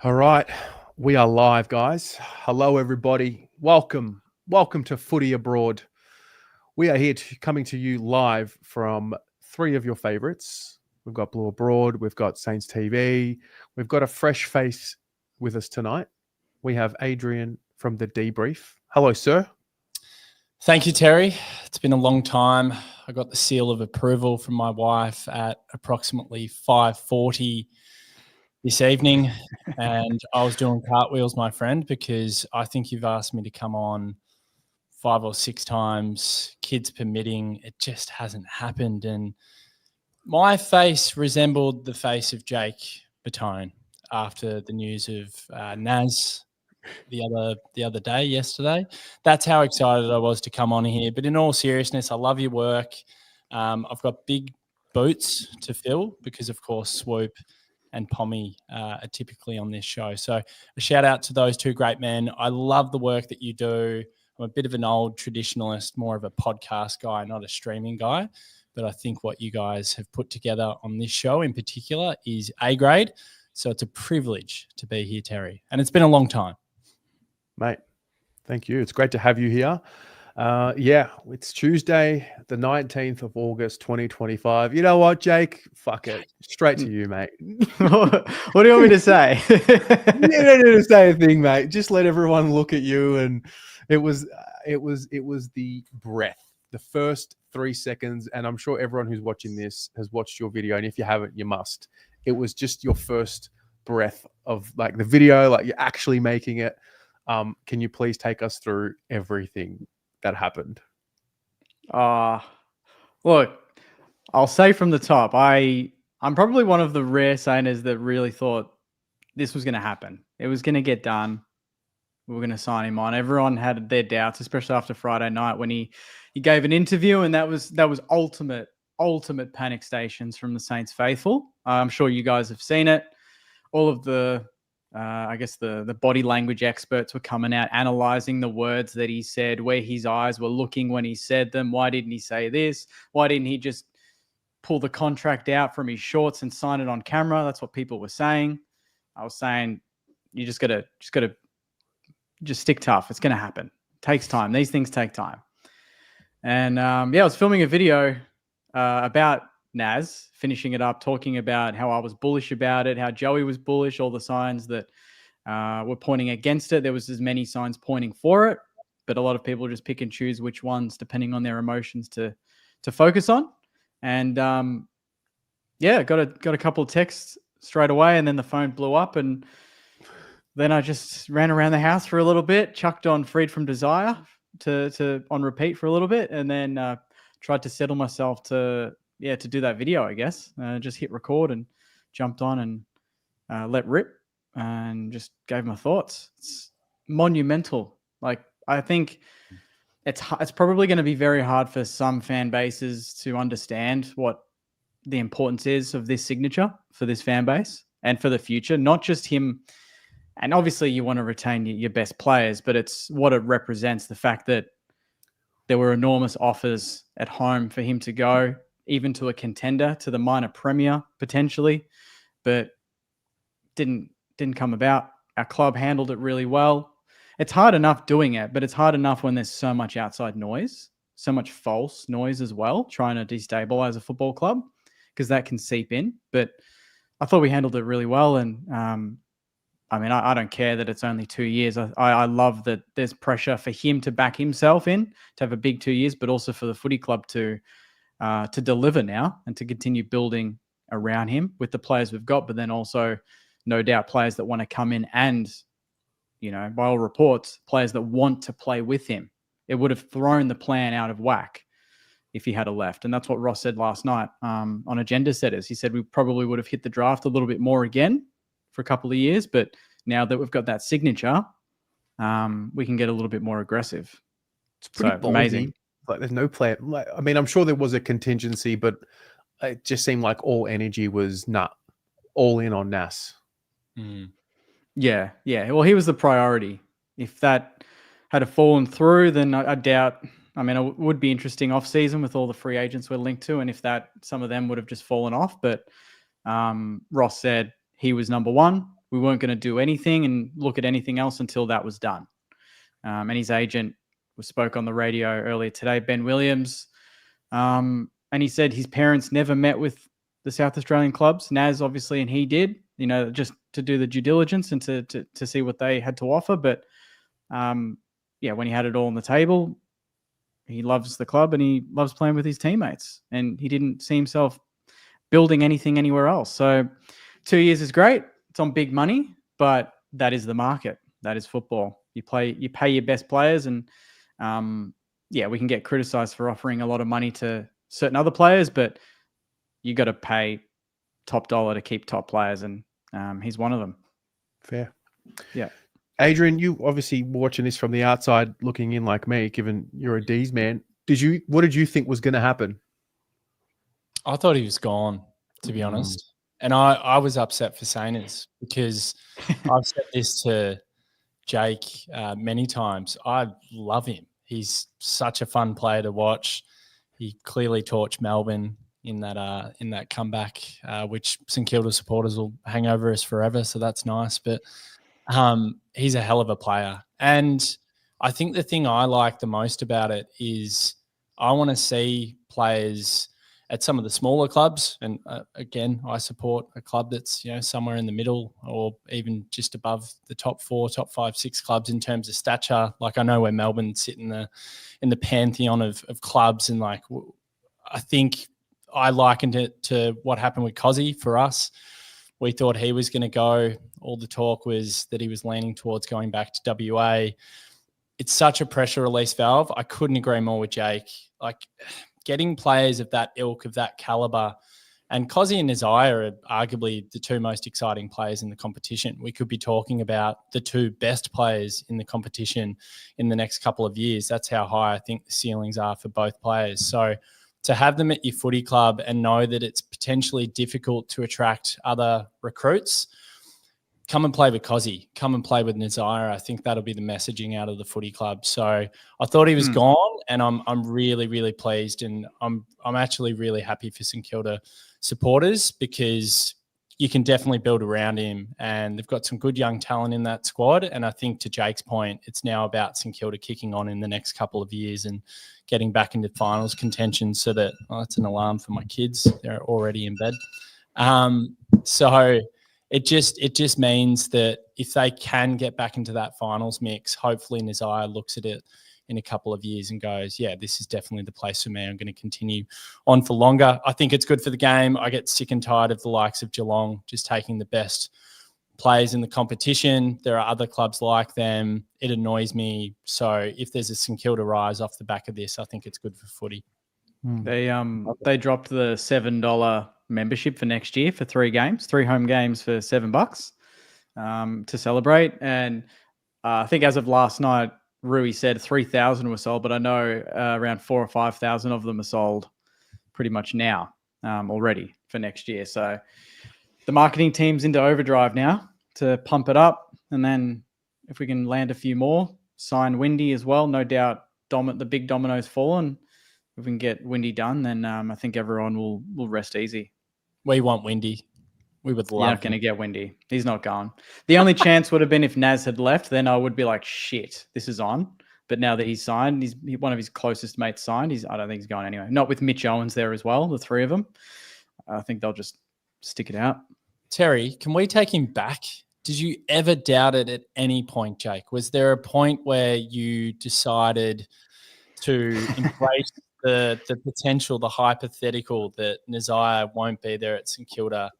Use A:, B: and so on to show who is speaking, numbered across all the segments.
A: All right, we are live, guys. Hello, everybody. Welcome to Footy Abroad. We are here coming to you live from three of your favorites. We've got Blue Abroad, we've got Saints TV, we've got a fresh face with us tonight. We have Adrian from the Debrief. Hello, sir.
B: Thank you, Terry. It's been a long time. I got the seal of approval from my wife at approximately 5:40 this evening, and I was doing cartwheels, my friend, because I think you've asked me to come on 5 or 6 times, kids permitting. It just hasn't happened, and my face resembled the face of Jake Batone after the news of Naz the other day, yesterday. That's how excited I was to come on here. But in all seriousness, I love your work. I've got big boots to fill because, of course, Swoop and Pommy are typically on this show. So a shout out to those two great men. I love the work that you do. I'm a bit of an old traditionalist, more of a podcast guy, not a streaming guy. But I think what you guys have put together on this show in particular is A grade. So it's a privilege to be here, Terry. And it's been a long time.
A: Mate, thank you. It's great to have you here. It's Tuesday, the 19th of August, 2025. You know what, Jake? Fuck it. Straight to you, mate.
C: What do you want me to say?
A: You don't need to say a thing, mate. Just let everyone look at you. And it was the breath, the first 3 seconds. And I'm sure everyone who's watching this has watched your video. And if you haven't, you must. It was just your first breath of like the video, like you're actually making it. Can you please take us through everything that happened?
C: Look, I'll say from the top, I'm probably one of the rare Sainers that really thought this was going to happen. It was going to get done. We were going to sign him on. Everyone had their doubts, especially after Friday night when he gave an interview, and that was ultimate panic stations from the Saints faithful. I'm sure you guys have seen it. All of the the body language experts were coming out, analyzing the words that he said, where his eyes were looking when he said them. Why didn't he say this? Why didn't he just pull the contract out from his shorts and sign it on camera? That's what people were saying. I was saying, you just gotta stick tough. It's gonna happen. It takes time. These things take time. And I was filming a video about Naz, finishing it up, talking about how I was bullish about it, how Joey was bullish, all the signs that were pointing against it. There was as many signs pointing for it, but a lot of people just pick and choose which ones depending on their emotions to focus on. And got a couple of texts straight away, and then the phone blew up, and then I just ran around the house for a little bit, chucked on Freed from Desire to on repeat for a little bit, and then tried to settle myself to do that video, I guess. Just hit record and jumped on and let rip and just gave my thoughts. It's monumental. Like, I think it's probably going to be very hard for some fan bases to understand what the importance is of this signature for this fan base and for the future, not just him. And obviously you want to retain your best players, but it's what it represents, the fact that there were enormous offers at home for him to go, even to a contender, to the minor premier potentially, but didn't come about. Our club handled it really well. It's hard enough doing it, but it's hard enough when there's so much outside noise, so much false noise as well, trying to destabilize a football club, because that can seep in. But I thought we handled it really well. And I don't care that it's only 2 years. I love that there's pressure for him to back himself in, to have a big 2 years, but also for the footy club to deliver now and to continue building around him with the players we've got, but then also no doubt players that want to come in and, by all reports, players that want to play with him. It would have thrown the plan out of whack if he had left. And that's what Ross said last night on Agenda Setters. He said we probably would have hit the draft a little bit more again for a couple of years, but now that we've got that signature, we can get a little bit more aggressive.
A: It's pretty amazing. Like, there's no plan. Like, I mean, I'm sure there was a contingency, but it just seemed like all energy was all in on Nas.
B: Mm.
C: Yeah. Well, he was the priority. If that had fallen through, then I doubt. I mean, it would be interesting off season with all the free agents we're linked to, and if some of them would have just fallen off. But Ross said he was number one. we weren't going to do anything and look at anything else until that was done. And his agent spoke on the radio earlier today, Ben Williams, and he said his parents never met with the South Australian clubs, Naz obviously, and he did, just to do the due diligence and to see what they had to offer. But when he had it all on the table, he loves the club and he loves playing with his teammates, and he didn't see himself building anything anywhere else. So 2 years is great. It's on big money, but that is the market. That is football. You pay your best players, and we can get criticized for offering a lot of money to certain other players, but you got to pay top dollar to keep top players, and he's one of them.
A: Fair.
C: Yeah.
A: Adrian, you obviously watching this from the outside looking in like me, given you're a D's man. What did you think was going to happen?
B: I thought he was gone, to be honest. And I was upset for Sainers because I've said this to Jake many times. I love him. He's such a fun player to watch. He clearly torched Melbourne in that comeback, which St Kilda supporters will hang over us forever. So that's nice. But he's a hell of a player. And I think the thing I like the most about it is I want to see players at some of the smaller clubs. And again, I support a club that's, somewhere in the middle or even just above the top 4, top 5, 6 clubs in terms of stature. Like I know where Melbourne sit in the pantheon of clubs. And like, I think I likened it to what happened with Cozzy for us. We thought he was going to go. All the talk was that he was leaning towards going back to WA. It's such a pressure release valve. I couldn't agree more with Jake. Like getting players of that ilk, of that caliber, and Cozzy and Nasiah are arguably the 2 most exciting players in the competition. We could be talking about the 2 best players in the competition in the next couple of years. That's how high I think the ceilings are for both players. So to have them at your footy club and know that it's potentially difficult to attract other recruits, come and play with Cozzy, come and play with Nasiah. I think that'll be the messaging out of the footy club. So I thought he was gone, and I'm really, really pleased, and I'm actually really happy for St Kilda supporters because you can definitely build around him, and they've got some good young talent in that squad. And I think to Jake's point, it's now about St Kilda kicking on in the next couple of years and getting back into finals contention so that, that's an alarm for my kids. They're already in bed. So it just means that if they can get back into that finals mix, hopefully Nasiah looks at it in a couple of years and goes, yeah, this is definitely the place for me. I'm going to continue on for longer. I think it's good for the game. I get sick and tired of the likes of Geelong just taking the best players in the competition. There are other clubs like them. It annoys me. So if there's a St Kilda rise off the back of this, I think it's good for footy.
C: They dropped the $7 membership for next year for 3 games, 3 home games for $7 to celebrate. And I think as of last night, Rui said 3,000 were sold, but I know around 4,000 or 5,000 of them are sold pretty much now already for next year. So the marketing team's into overdrive now to pump it up. And then if we can land a few more, sign Windy as well. No doubt the big domino's fallen. If we can get Windy done, then I think everyone will rest easy.
B: We want Windy. We would love.
C: You're not going to get Windy. He's not gone. The only chance would have been if Naz had left. Then I would be like, shit, this is on. But now that he's signed, one of his closest mates signed. I don't think he's going anywhere. Not with Mitch Owens there as well, the 3 of them. I think they'll just stick it out.
B: Terry, can we take him back? Did you ever doubt it at any point, Jake? Was there a point where you decided to embrace the potential, the hypothetical that Nasiah won't be there at St Kilda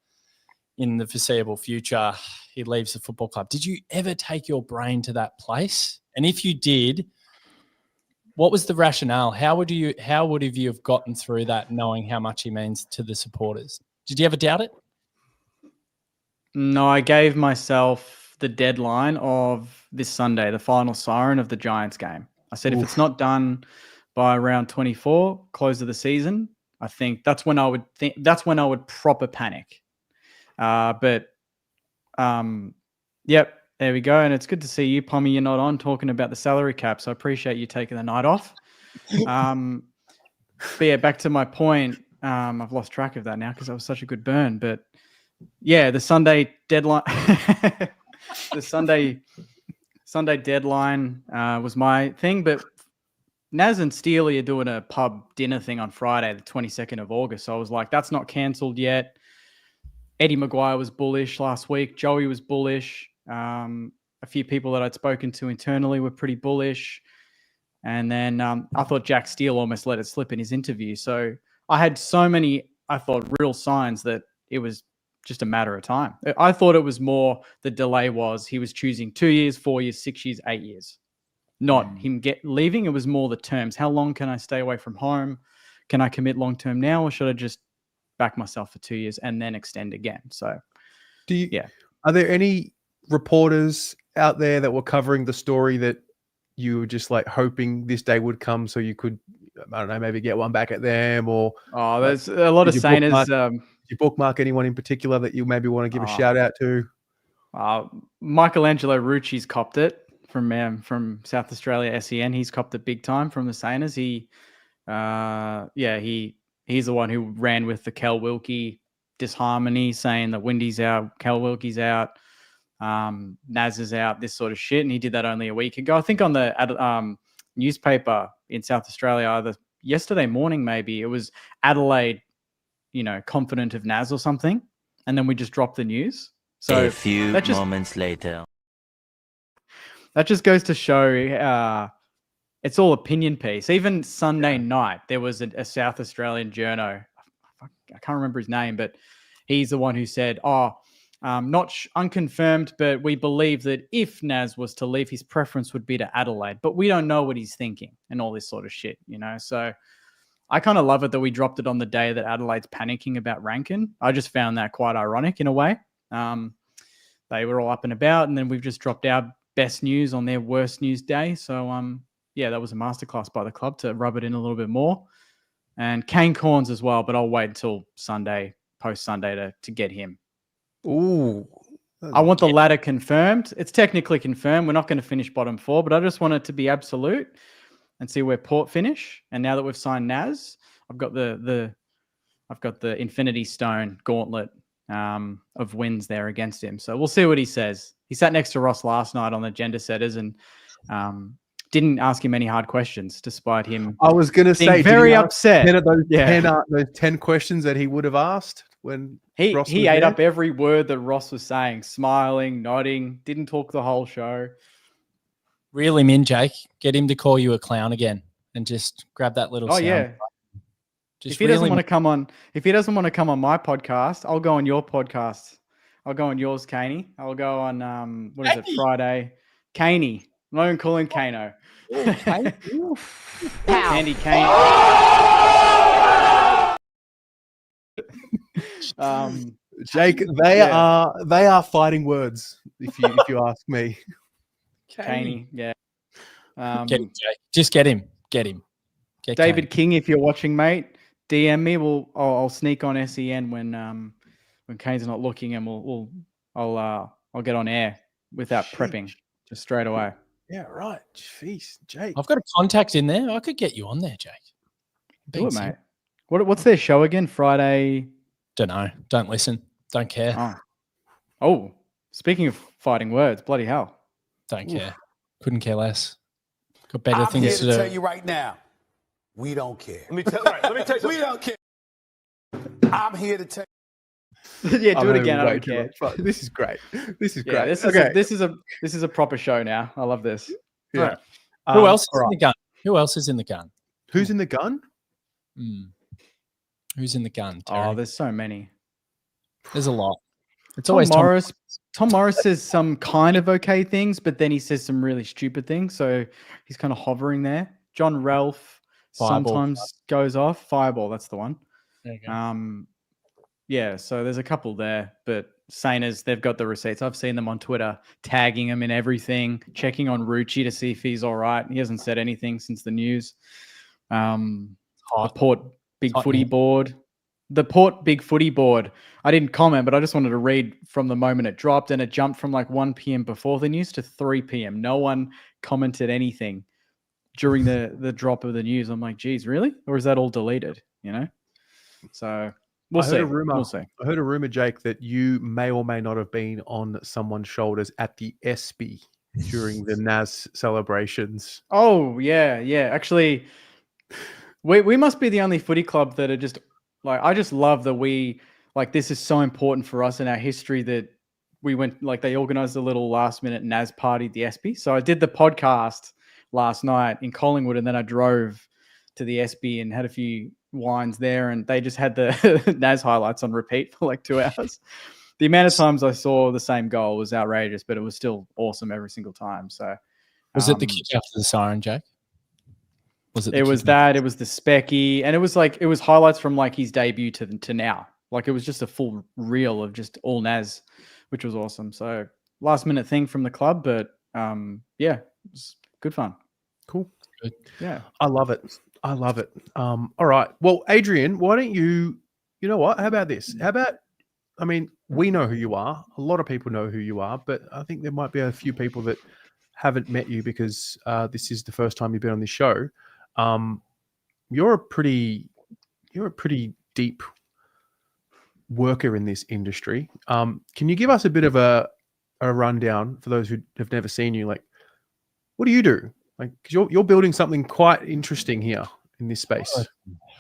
B: in the foreseeable future? He leaves the football club. Did you ever take your brain to that place? And if you did, what was the rationale? How would you have gotten through that knowing how much he means to the supporters? Did you ever doubt it?
C: No, I gave myself the deadline of this Sunday, the final siren of the Giants game. I said, if it's not done by around 24, close of the season, I think that's when I would proper panic. Yep, there we go. And it's good to see you, Pommy. You're not on talking about the salary cap, so I appreciate you taking the night off. But yeah, back to my point. I've lost track of that now because that was such a good burn. But Yeah, the Sunday deadline. The Sunday deadline was my thing, but Naz and Steely are doing a pub dinner thing on Friday, the 22nd of August. So I was like, that's not cancelled yet. Eddie Maguire was bullish last week. Joey was bullish. A few people that I'd spoken to internally were pretty bullish. And then I thought Jack Steele almost let it slip in his interview. So I had so many, I thought, real signs that it was just a matter of time. I thought it was more the delay was he was choosing 2 years, 4 years, 6 years, 8 years. Not him leaving. It was more the terms. How long can I stay away from home? Can I commit long term now, or should I just back myself for 2 years and then extend again? So,
A: are there any reporters out there that were covering the story that you were just like hoping this day would come so you could, I don't know, maybe get one back at them? Or
C: there's a lot of Sainers.
A: Did you bookmark anyone in particular that you maybe want to give a shout out to?
C: Michelangelo Rucci's copped it from South Australia SEN. He's copped it big time from the Sainers. He's the one who ran with the Kel Wilkie disharmony, saying that Windy's out, Kel Wilkie's out, Naz is out, this sort of shit. And he did that only a week ago. I think on the newspaper in South Australia, either yesterday morning, maybe it was Adelaide, confident of Naz or something. And then we just dropped the news. So
D: a few moments later.
C: That just goes to show it's all opinion piece. Even Sunday night, there was a South Australian journo. I can't remember his name, but he's the one who said, not unconfirmed, but we believe that if Naz was to leave, his preference would be to Adelaide, but we don't know what he's thinking and all this sort of shit, So I kind of love it that we dropped it on the day that Adelaide's panicking about Rankin. I just found that quite ironic in a way. They were all up and about, and then we've just dropped our best news on their worst news day. So, that was a masterclass by the club to rub it in a little bit more. And Kane Corns as well, but I'll wait until Sunday, post-Sunday to get him.
A: Ooh.
C: I want the ladder confirmed. It's technically confirmed. We're not going to finish bottom 4, but I just want it to be absolute and see where Port finish. And now that we've signed Naz, I've got the Infinity Stone gauntlet of wins there against him. So we'll see what he says. He sat next to Ross last night on the gender setters and didn't ask him any hard questions, despite him.
A: I was going to say,
C: very upset.
A: 10 of those 10 questions that he would have asked when
C: he ate up every word that Ross was saying, smiling, nodding, didn't talk the whole show.
B: Reel him in, Jake. Get him to call you a clown again, and just grab that little. Sound.
C: Yeah. If he doesn't want to come on, my podcast, I'll go on your podcast. I'll go on yours, Caney. I'll go on Friday, Caney. I'm not even calling Kano. Candy Kane.
A: Jake, they are fighting words. If you ask me,
C: Caney, yeah.
B: Get him, Jake. Just get him. Get
C: David King, if you're watching, mate, DM me. I'll sneak on SEN when Kane's not looking, and I'll get on air without prepping, just straight away.
A: Yeah, right. Jeez, Jake.
B: I've got a contact in there. I could get you on there, Jake.
C: Do it, mate. What's their show again? Friday?
B: Don't know. Don't listen. Don't care.
C: Oh, speaking of fighting words, bloody hell.
B: Don't care. Couldn't care less. Got better things to do.
E: I'm here to tell you right now, we don't care. Let me tell you, we don't care. I'm here to tell you.
C: Yeah, do it again. I don't care.
A: This is great. This is
C: great. This is a proper show now. I love this.
A: Yeah.
B: Who else is in the gun? Who else is in the gun?
A: Who's in the gun?
B: Who's in the gun? Terry?
C: Oh, there's so many.
B: There's a lot. It's
C: Tom
B: always
C: Morris. Tom Morris says some kind of okay things, but then he says some really stupid things. So he's kind of hovering there. John Ralph sometimes goes off. Fireball, that's the one.
B: There you go.
C: Yeah, so there's a couple there, but Sainers, they've got the receipts. I've seen them on Twitter, tagging him in everything, checking on Rucci to see if he's all right. He hasn't said anything since the news. The Port Big Footy board. The Port Big Footy board. I didn't comment, but I just wanted to read from the moment it dropped, and it jumped from like 1 p.m. before the news to 3 p.m. No one commented anything during the drop of the news. I'm like, geez, really? Or is that all deleted? So We'll see.
A: Heard a rumor.
C: We'll see.
A: I heard a rumor, Jake, that you may or may not have been on someone's shoulders at the ESPY during the Nas celebrations.
C: Oh, yeah. Actually, we must be the only footy club that are just like, I just love that this is so important for us in our history that we went, like, they organized a little last minute Nas party at the ESPY. So I did the podcast last night in Collingwood, and then I drove to the ESPY and had a few wines there, and they just had the Nas highlights on repeat for like 2 hours. The amount of times I saw the same goal was outrageous, but it was still awesome every single time. So
B: was it the kick after the siren, Jake?
C: It was that. It was the Specky, and it was highlights from like his debut to now. Like, it was just a full reel of just all Nas, which was awesome. So last minute thing from the club, but yeah, it was good fun.
A: Cool.
B: Good.
C: Yeah,
A: I love it. All right. Well, Adrian, why don't you know what? How about this? I mean, we know who you are. A lot of people know who you are, but I think there might be a few people that haven't met you because this is the first time you've been on this show. You're a pretty deep worker in this industry. Can you give us a bit of a rundown for those who have never seen you? Like, what do you do? Like, 'cause you're building something quite interesting here in this space.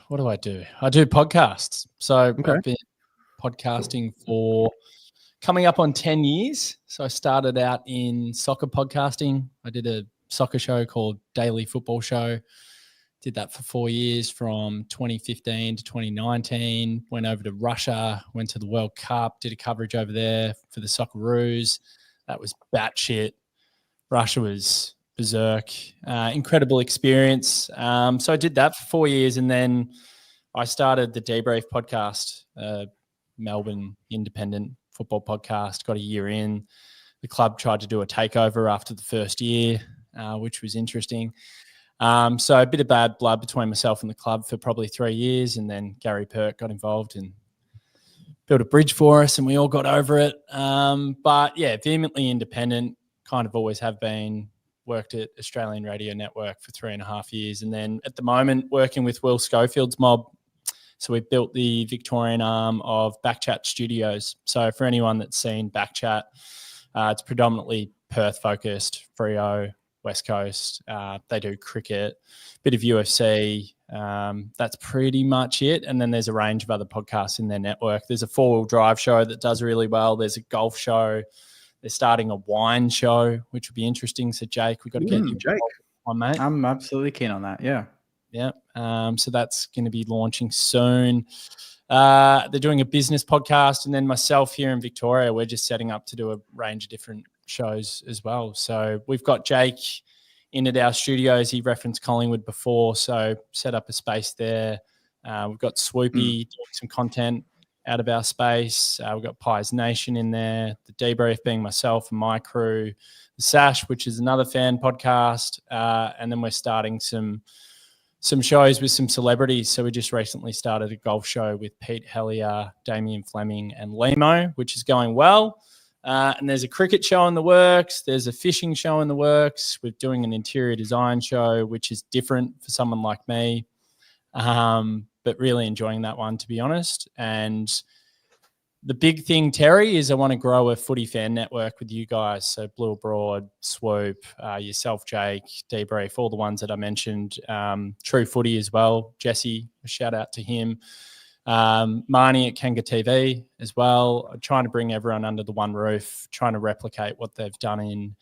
B: What do? I do podcasts. So
A: Okay.
B: I've been podcasting for coming up on 10 years. So I started out in soccer podcasting. I did a soccer show called Daily Football Show. Did that for 4 years from 2015 to 2019. Went over to Russia, went to the World Cup, did a coverage over there for the Socceroos. That was batshit. Russia was berserk. Incredible experience. So I did that for 4 years, and then I started the Debrief podcast, Melbourne independent football podcast. Got a year in. The club tried to do a takeover after the first year, which was interesting. So a bit of bad blood between myself and the club for probably 3 years, and then Gary Perk got involved and built a bridge for us, and we all got over it. But yeah, vehemently independent, kind of always have been. Worked at Australian Radio Network for 3.5 years, and then at the moment working with Will Schofield's mob. So we built the Victorian arm of Backchat Studios. So for anyone that's seen Backchat, it's predominantly Perth focused, Freo, West Coast. They do cricket, bit of UFC. That's pretty much it. And then there's a range of other podcasts in their network. There's a 4-wheel drive show that does really well. There's a golf show. They're starting a wine show, which would be interesting. So, Jake, we've got to get you on, mate.
C: I'm absolutely keen on that. Yeah.
B: Yeah. So that's going to be launching soon. They're doing a business podcast. And then myself here in Victoria, we're just setting up to do a range of different shows as well. So we've got Jake in at our studios. He referenced Collingwood before, so set up a space there. We've got Swoopy doing some content out of our space. We've got Pies Nation in there, the Debrief being myself and my crew, the Sash, which is another fan podcast, and then we're starting some shows with some celebrities. So we just recently started a golf show with Pete Hellier, Damien Fleming, and Limo, which is going well. And there's a cricket show in the works. There's a fishing show in the works. We're doing an interior design show, which is different for someone like me. But really enjoying that one, to be honest. And the big thing, Terry, is I want to grow a footy fan network with you guys. So Blue Abroad, Swoop, yourself, Jake, Debrief, all the ones that I mentioned. True Footy as well. Jesse, a shout out to him. Marnie at Kanga TV as well. Trying to bring everyone under the one roof, trying to replicate what they've done in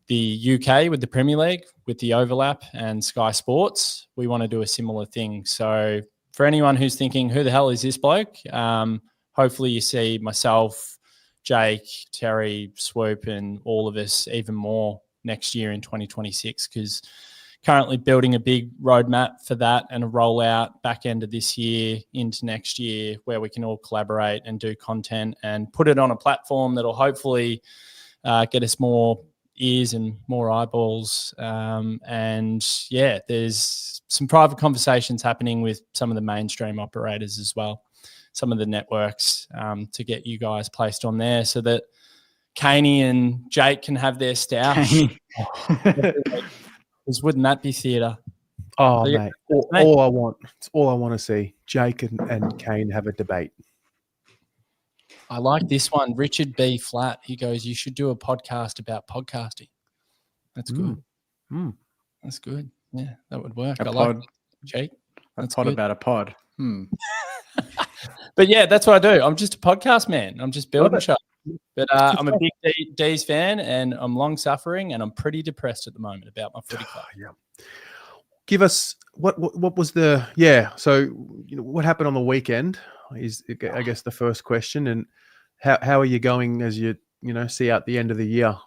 B: the UK with the Premier League, with the overlap and Sky Sports. We want to do a similar thing. So for anyone who's thinking, who the hell is this bloke? Hopefully you see myself, Jake, Terry, Swoop, and all of us even more next year in 2026, because currently building a big roadmap for that and a rollout back end of this year into next year where we can all collaborate and do content and put it on a platform that'll hopefully get us more ears and more eyeballs. And yeah, there's some private conversations happening with some of the mainstream operators as well, some of the networks, to get you guys placed on there so that Caney and Jake can have their stoush. Because wouldn't that be theatre?
A: Oh,
B: So, yeah,
A: mate,
B: that's me.
A: all I want. It's all I want to see. Jake and Kane have a debate.
B: I like this one. Richard B. Flat. He goes, you should do a podcast about podcasting. That's good. That's good. Yeah, that would work. I like Jake. That's
C: pod
B: good.
C: about a pod.
B: But yeah, that's what I do. I'm just a podcast man. I'm just building shit. But I'm a big D's fan, and I'm long suffering, and I'm pretty depressed at the moment about my footy club.
A: Yeah. Give us what was the So what happened on the weekend is I guess the first question, and how are you going as you see out the end of the year?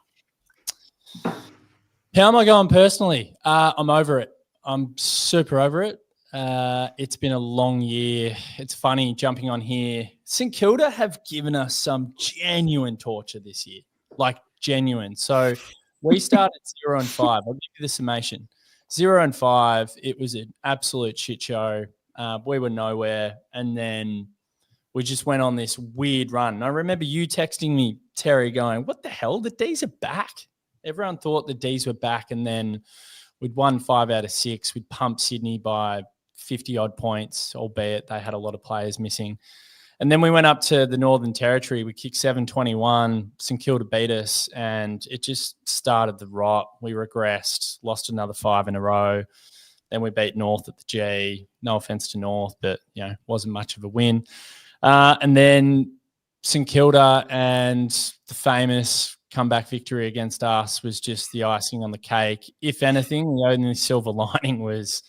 B: How am I going personally? I'm over it. I'm super over it. It's been a long year. It's funny jumping on here. St Kilda have given us some genuine torture this year, like genuine. So we started 0-5. I'll give you the summation. 0-5. It was an absolute shit show. We were nowhere. And then we just went on this weird run. And I remember you texting me, Terry, going, what the hell? The D's are back. Everyone thought the D's were back. And then we'd won 5 out of 6. We'd pumped Sydney by 50-odd points, albeit they had a lot of players missing. And then we went up to the Northern Territory. We kicked 7-21. St Kilda beat us, and it just started the rot. We regressed, lost another 5 in a row. Then we beat North at the G. No offense to North, but wasn't much of a win. And then St Kilda and the famous comeback victory against us was just the icing on the cake. If anything, the only silver lining was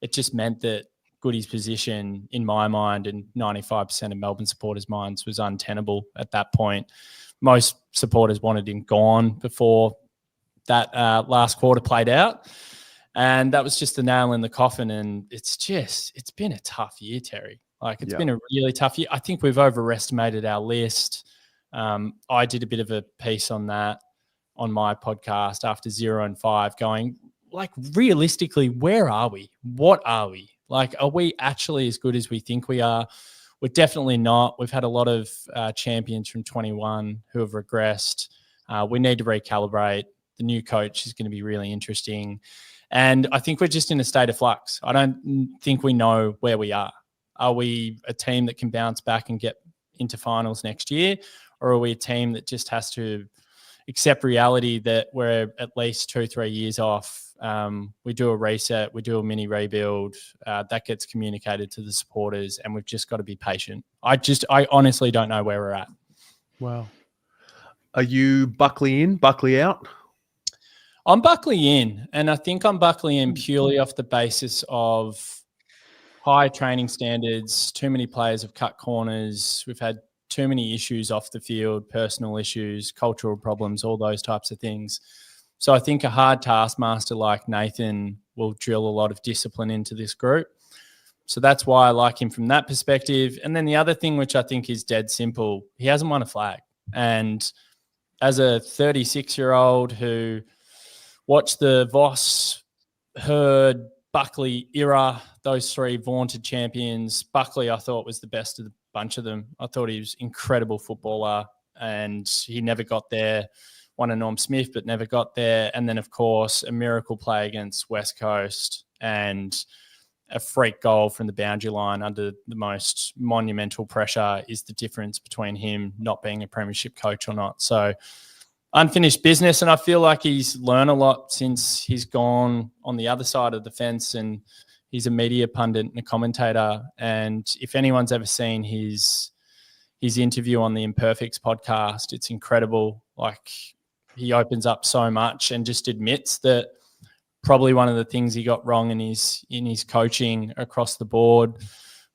B: it just meant that Goody's position, in my mind, and 95% of Melbourne supporters' minds, was untenable at that point. Most supporters wanted him gone before that last quarter played out. And that was just the nail in the coffin. And it's been a tough year, Terry. It's been a really tough year. I think we've overestimated our list. I did a bit of a piece on that on my podcast after 0-5 going, realistically, where are we? What are we? Are we actually as good as we think we are? We're definitely not. We've had a lot of champions from 21 who have regressed. We need to recalibrate. The new coach is going to be really interesting. And I think we're just in a state of flux. I don't think we know where we are. Are we a team that can bounce back and get into finals next year? Or are we a team that just has to accept reality that we're at least 2-3 years off? We do a reset, we do a mini rebuild, that gets communicated to the supporters, and we've just got to be patient. I honestly don't know where we're at.
A: Wow. Are you Buckley in, Buckley out?
B: I'm Buckley in, and I think I'm Buckley in purely off the basis of high training standards. Too many players have cut corners. We've had too many issues off the field, personal issues, cultural problems, all those types of things. So I think a hard taskmaster like Nathan will drill a lot of discipline into this group. So that's why I like him from that perspective. And then the other thing, which I think is dead simple, he hasn't won a flag. And as a 36-year-old who watched the Voss, Hurd, Buckley era, those 3 vaunted champions, Buckley I thought was the best of the bunch of them. I thought he was an incredible footballer, and he never got there. Won a Norm Smith, but never got there. And then, of course, a miracle play against West Coast and a freak goal from the boundary line under the most monumental pressure is the difference between him not being a premiership coach or not. So unfinished business, and I feel like he's learned a lot since he's gone on the other side of the fence, and he's a media pundit and a commentator. And if anyone's ever seen his interview on the Imperfects podcast, it's incredible. He opens up so much and just admits that probably one of the things he got wrong in his coaching across the board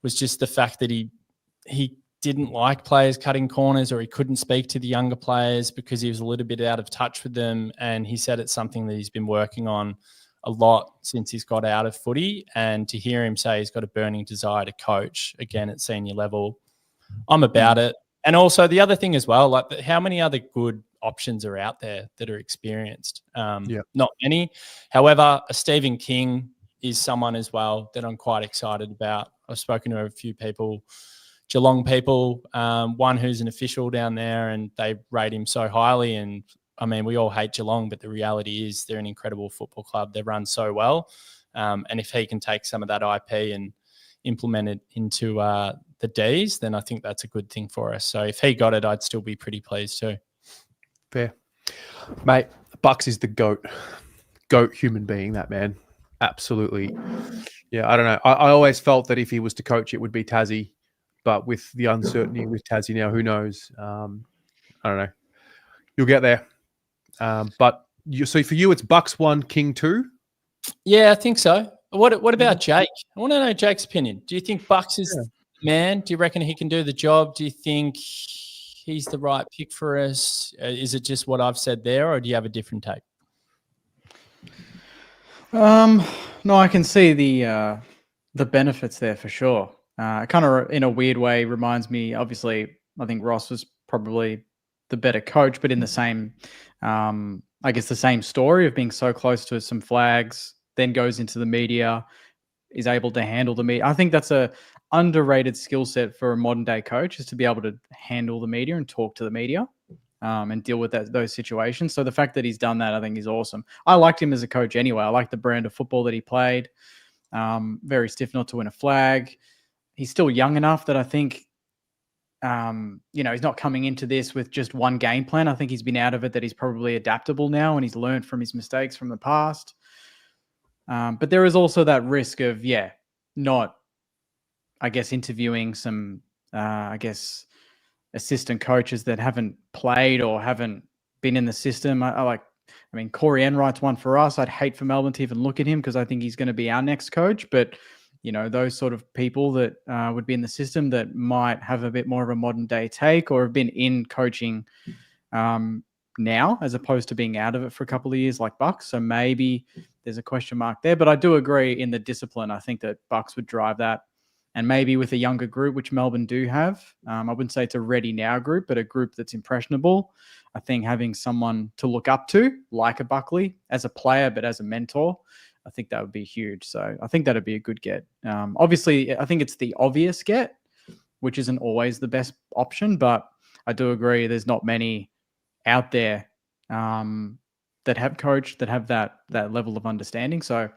B: was just the fact that he didn't like players cutting corners, or he couldn't speak to the younger players because he was a little bit out of touch with them. And he said it's something that he's been working on a lot since he's got out of footy. And to hear him say he's got a burning desire to coach again at senior level, I'm about it. And also the other thing as well, how many other good options are out there that are experienced? Not many. However, a Stephen King is someone as well that I'm quite excited about. I've spoken to a few people, Geelong people, one who's an official down there, and they rate him so highly. And I mean, we all hate Geelong, but the reality is they're an incredible football club. They run so well. And if he can take some of that IP and implement it into the Ds, then I think that's a good thing for us. So if he got it, I'd still be pretty pleased too.
A: Fair. Mate, Bucks is the GOAT human being, that man. Absolutely. Yeah, I don't know. I always felt that if he was to coach, it would be Tassie. But with the uncertainty with Tassie now, who knows? I don't know. You'll get there. So for you, it's Bucks 1, King 2?
B: Yeah, I think so. What about Jake? I want to know Jake's opinion. Do you think Bucks is the man? Do you reckon he can do the job? Do you think he's the right pick for us? Is it just what I've said there, or do you have a different take?
C: No, I can see the benefits there for sure. Kind of in a weird way reminds me, obviously, I think Ross was probably the better coach, but in the same, I guess the same story of being so close to some flags, then goes into the media, is able to handle the media. I think that's a underrated skill set for a modern day coach, is to be able to handle the media and talk to the media. And deal with those situations. So the fact that he's done that, I think, is awesome. I liked him as a coach anyway. I like the brand of football that he played. Very stiff not to win a flag. He's still young enough that I think, he's not coming into this with just one game plan. I think he's been out of it, that he's probably adaptable now and he's learned from his mistakes from the past. But there is also that risk of, not, I guess, interviewing some, assistant coaches that haven't played or haven't been in the system. Corey Enright's one for us. I'd hate for Melbourne to even look at him because I think he's going to be our next coach. But, those sort of people that would be in the system that might have a bit more of a modern day take or have been in coaching now as opposed to being out of it for a couple of years like Bucks. So maybe there's a question mark there. But I do agree in the discipline. I think that Bucks would drive that. And maybe with a younger group, which Melbourne do have, I wouldn't say it's a ready now group, but a group that's impressionable. I think having someone to look up to, like a Buckley, as a player, but as a mentor, I think that would be huge. So I think that'd be a good get. Obviously, I think it's the obvious get, which isn't always the best option, but I do agree there's not many out there that have coached, that have that level of understanding. So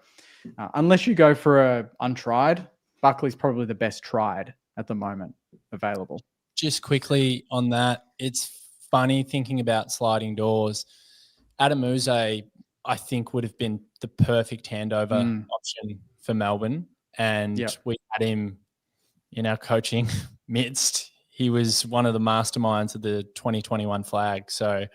C: unless you go for a untried, Buckley's probably the best tried at the moment available.
B: Just quickly on that, it's funny thinking about sliding doors. Adam Uze, I think, would have been the perfect handover option for Melbourne. And we had him in our coaching midst. He was one of the masterminds of the 2021 flag. So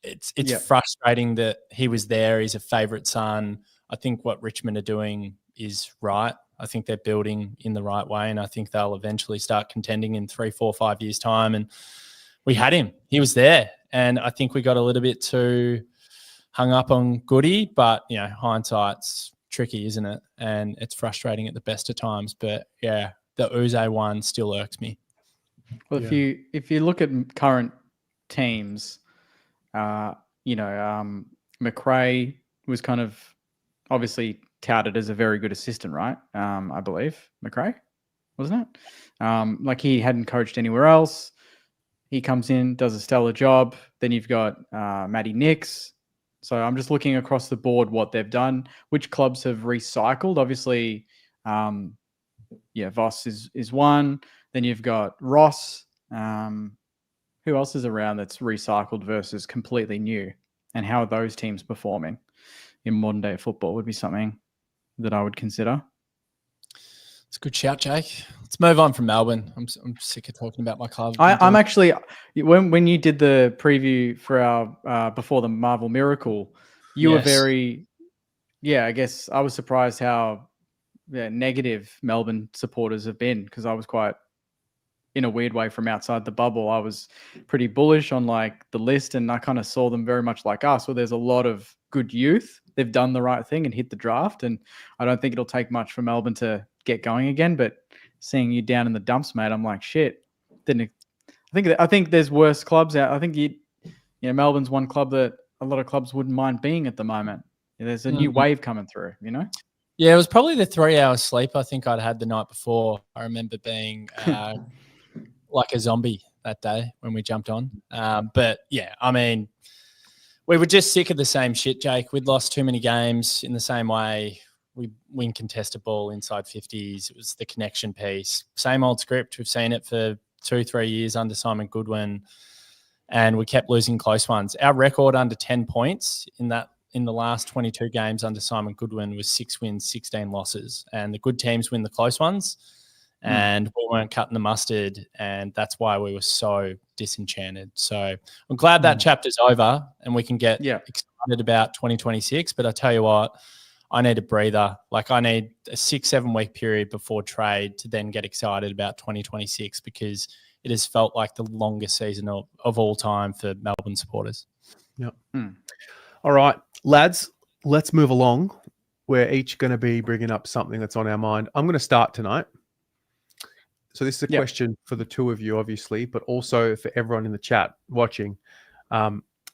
B: it's frustrating that he was there. He's a favourite son. I think what Richmond are doing is right. I think they're building in the right way, and I think they'll eventually start contending in 3, 4, 5 years' time. And we had him. He was there. And I think we got a little bit too hung up on Goody, but, hindsight's tricky, isn't it? And it's frustrating at the best of times. But, the Uze one still irks me.
C: Well, if you look at current teams, McRae was kind of obviously touted as a very good assistant, right? I believe McRae, wasn't it? He hadn't coached anywhere else. He comes in, does a stellar job. Then you've got Matty Nix. So I'm just looking across the board what they've done, which clubs have recycled. Obviously, Voss is one. Then you've got Ross. Who else is around that's recycled versus completely new? And how are those teams performing in modern day football would be something that I would consider.
B: It's a good shout, Jake. Let's move on from Melbourne. I'm sick of talking about my club.
C: I'm actually, when you did the preview for our before the Marvel Miracle, you were very, I guess I was surprised how negative Melbourne supporters have been, because I was quite, in a weird way, from outside the bubble, I was pretty bullish on the list, and I kind of saw them very much like us, where there's a lot of good youth. They've done the right thing and hit the draft, and I don't think it'll take much for Melbourne to get going again. But seeing you down in the dumps, mate, I'm like, shit. I think there's worse clubs out. I think Melbourne's one club that a lot of clubs wouldn't mind being at the moment. There's a new wave coming through,
B: Yeah, it was probably the 3 hours sleep I think I'd had the night before. I remember being like a zombie that day when we jumped on. But yeah, I mean, We were just sick of the same shit, Jake. We'd lost too many games in the same way. We win contested ball inside 50s. It was the connection piece. Same old script. We've seen it for 2-3 years under Simon Goodwin, and we kept losing close ones. Our record under 10 points in the last 22 games under Simon Goodwin was 6 wins, 16 losses. And the good teams win the close ones, and we weren't cutting the mustard, and that's why we were so disenchanted. So I'm glad that chapter's over and we can get excited about 2026. But I tell you what, I need a breather. Like, I need a 6-7 week period before trade to then get excited about 2026, because it has felt like the longest season of all time for Melbourne supporters.
A: Yep. All right, lads, let's move along. We're each going to be bringing up something that's on our mind. I'm going to start tonight. So this is a question for the two of you, obviously, but also for everyone in the chat watching.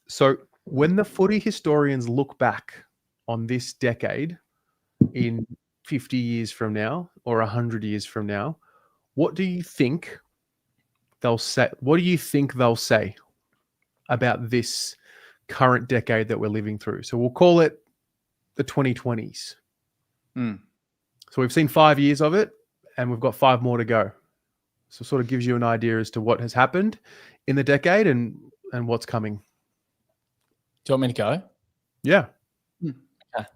A: So when the footy historians look back on this decade in 50 years from now or 100 years from now, what do you think they'll say? What do you think they'll say about this current decade that we're living through? So we'll call it the 2020s. So we've seen 5 years of it, and we've got 5 more to go. So it sort of gives you an idea as to what has happened in the decade and what's coming.
B: Do you want me to go?
A: Yeah.
B: Okay.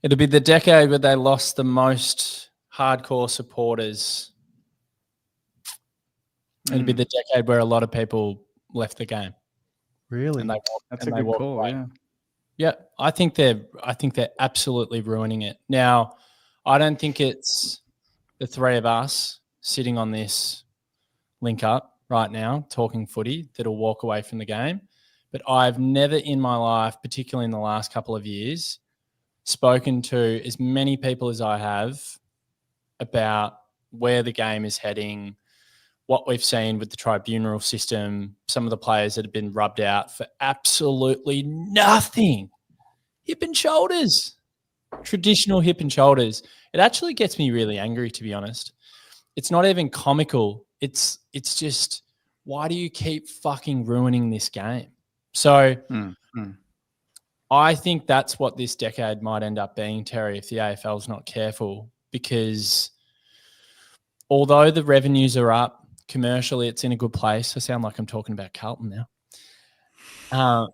B: It'll be the decade where they lost the most hardcore supporters. It'll be the decade where a lot of people left the game.
A: Really?
B: And
C: That's a good call. Yeah.
B: Yeah, I think they're absolutely ruining it. Now, I don't think it's the three of us sitting on this link up right now talking footy that'll walk away from the game. But I've never in my life, particularly in the last couple of years, spoken to as many people as I have about where the game is heading, what we've seen with the tribunal system, some of the players that have been rubbed out for absolutely nothing. Hip and shoulders, traditional hip and shoulders. It actually gets me really angry, to be honest. It's not even comical. It's just, why do you keep fucking ruining this game? So I think that's what this decade might end up being, Terry, if the AFL's not careful, because although the revenues are up, commercially it's in a good place. I sound like I'm talking about Carlton now.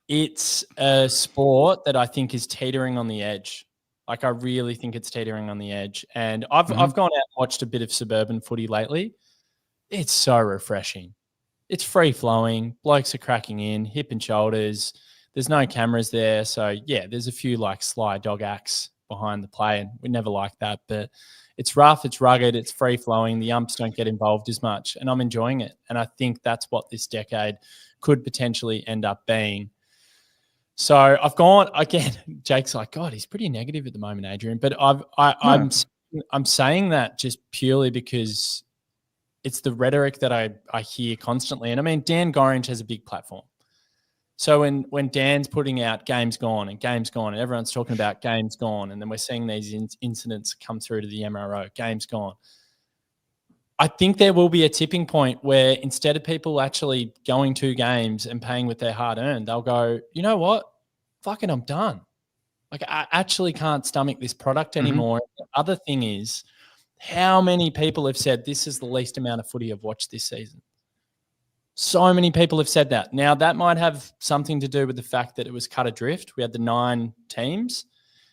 B: It's a sport that I think is teetering on the edge. Like, I really think it's teetering on the edge. And I've gone out and watched a bit of suburban footy lately. It's so refreshing. It's free-flowing. Blokes are cracking in, hip and shoulders. There's no cameras there. So, yeah, there's a few, like, sly dog acts behind the play, and we never like that. But it's rough, it's rugged, it's free-flowing. The umps don't get involved as much, and I'm enjoying it. And I think that's what this decade could potentially end up being. So I've gone again. Jake's like, God, he's pretty negative at the moment, Adrian. But I'm saying that just purely because it's the rhetoric that I hear constantly. And I mean, Dan Gorringe has a big platform. So when Dan's putting out games gone, and everyone's talking about games gone, and then we're seeing these incidents come through to the MRO, games gone. I think there will be a tipping point where instead of people actually going to games and paying with their hard-earned, they'll go, you know what? Fucking, I'm done. Like, I actually can't stomach this product anymore. The other thing is, how many people have said this is the least amount of footy I've watched this season? So many people have said that. Now, that might have something to do with the fact that it was cut adrift. We had the 9 teams,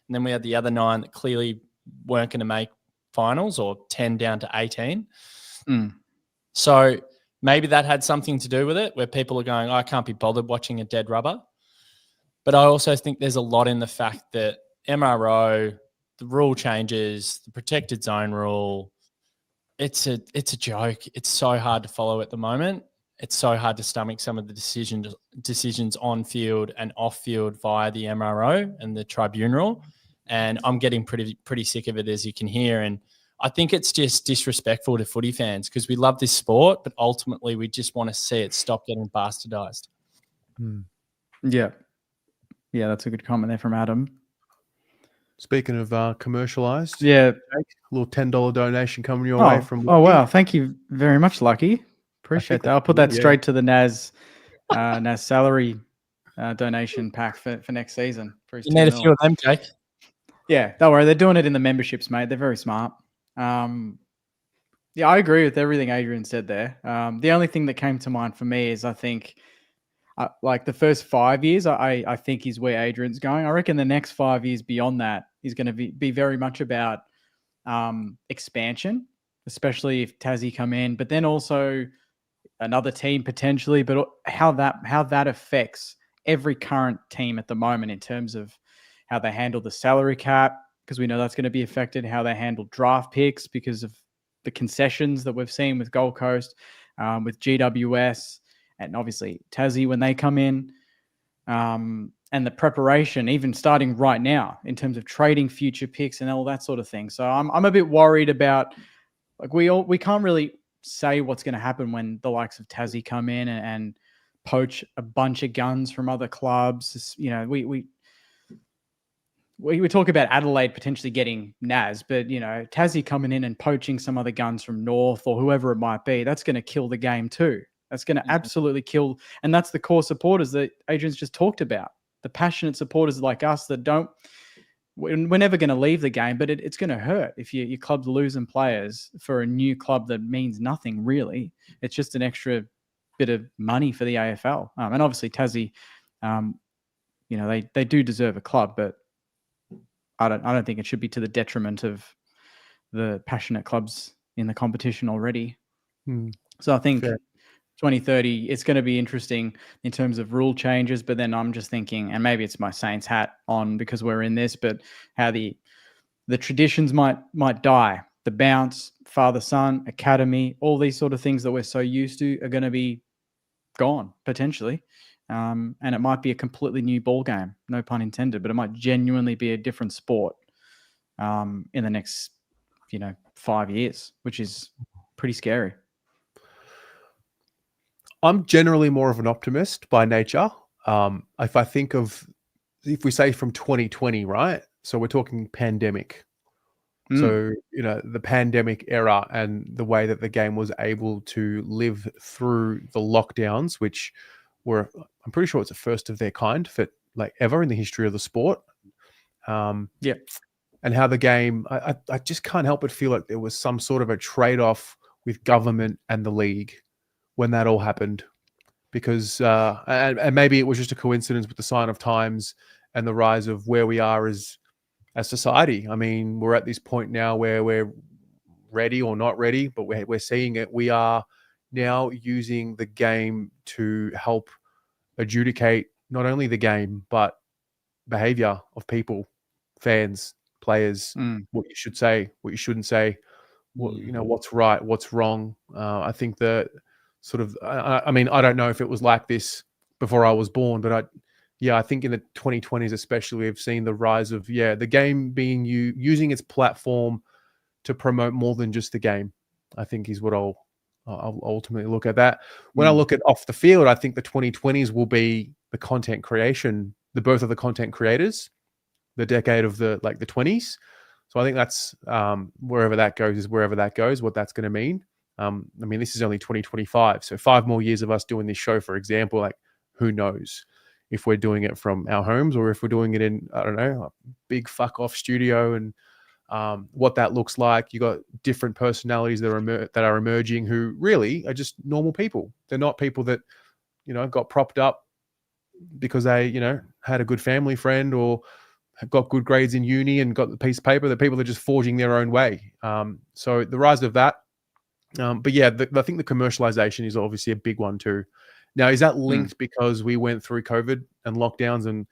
B: and then we had the other 9 that clearly weren't going to make finals, or 10 down to 18. So maybe that had something to do with it, where people are going, I can't be bothered watching a dead rubber. But I also think there's a lot in the fact that MRO, the rule changes, the protected zone rule, it's a joke. It's so hard to follow at the moment. It's so hard to stomach some of the decisions on field and off field via the MRO and the tribunal. And I'm getting pretty sick of it, as you can hear. And I think it's just disrespectful to footy fans, because we love this sport, but ultimately we just want to see it stop getting bastardized.
C: Yeah. Yeah, that's a good comment there from Adam.
A: Speaking of commercialized,
C: yeah,
A: a little $10 donation coming your way from.
C: Oh, wow. Thank you very much, Lucky. Appreciate that. I'll put that straight to the NAS salary donation pack for next season. For his
B: You need a
C: 2
B: few
C: mil.
B: of them, Jake.
C: Yeah, don't worry. They're doing it in the memberships, mate. They're very smart. Yeah, I agree with everything Adrian said there. The only thing that came to mind for me is I think like the first 5 years, I think is where Adrian's going. I reckon the next 5 years beyond that is going to be very much about expansion, especially if Tassie come in, but then also another team potentially, but how that affects every current team at the moment in terms of how they handle the salary cap, because we know that's going to be affected, how they handle draft picks because of the concessions that we've seen with Gold Coast, with GWS, and obviously Tassie when they come in, and the preparation, even starting right now in terms of trading future picks and all that sort of thing. So I'm a bit worried about, like, we can't really say what's going to happen when the likes of Tassie come in and poach a bunch of guns from other clubs. You know, we talk about Adelaide potentially getting Naz, but, you know, Tassie coming in and poaching some other guns from North or whoever it might be, that's going to kill the game too. That's going to absolutely kill. And that's the core supporters that Adrian's just talked about. The passionate supporters like us that we're never going to leave the game, but it's going to hurt if your club's losing players for a new club that means nothing really. It's just an extra bit of money for the AFL. And obviously Tassie, you know, they do deserve a club, but I don't think it should be to the detriment of the passionate clubs in the competition already. So I think 2030, it's going to be interesting in terms of rule changes, but then I'm just thinking, and maybe it's my Saints hat on because we're in this, but how the traditions might die. The bounce, father-son, academy, all these sort of things that we're so used to are going to be gone potentially. And it might be a completely new ball game, no pun intended, but it might genuinely be a different sport in the next, 5 years, which is pretty scary.
A: I'm generally more of an optimist by nature. If we say from 2020, right? So we're talking pandemic. So, the pandemic era and the way that the game was able to live through the lockdowns, which were, I'm pretty sure it's the first of their kind for like ever in the history of the sport. And how the game, I just can't help but feel like there was some sort of a trade-off with government and the league when that all happened, because and maybe it was just a coincidence with the sign of times and the rise of where we are as society. I mean, we're at this point now where we're ready or not ready, but we're seeing it. We are now using the game to help adjudicate not only the game but behavior of people, fans, players, what you should say, what you shouldn't say, what's right, what's wrong. I think that sort of, I mean, I don't know if it was like this before I was born, but I think in the 2020s especially, we've seen the rise of the game being using its platform to promote more than just the game. I think is what I'll ultimately look at that. When I look at off the field, I think the 2020s will be the content creation, the birth of the content creators, the decade of the 20s. So I think that's wherever that goes, what that's going to mean. I mean, this is only 2025. So 5 more years of us doing this show, for example, like who knows if we're doing it from our homes or if we're doing it in, I don't know, a big fuck off studio, and what that looks like. You got different personalities that are emerging who really are just normal people. They're not people that, got propped up because they, had a good family friend or got good grades in uni and got the piece of paper. The people that are just forging their own way. So the rise of that. But yeah, I think the commercialization is obviously a big one too. Now, is that linked because we went through COVID and lockdowns and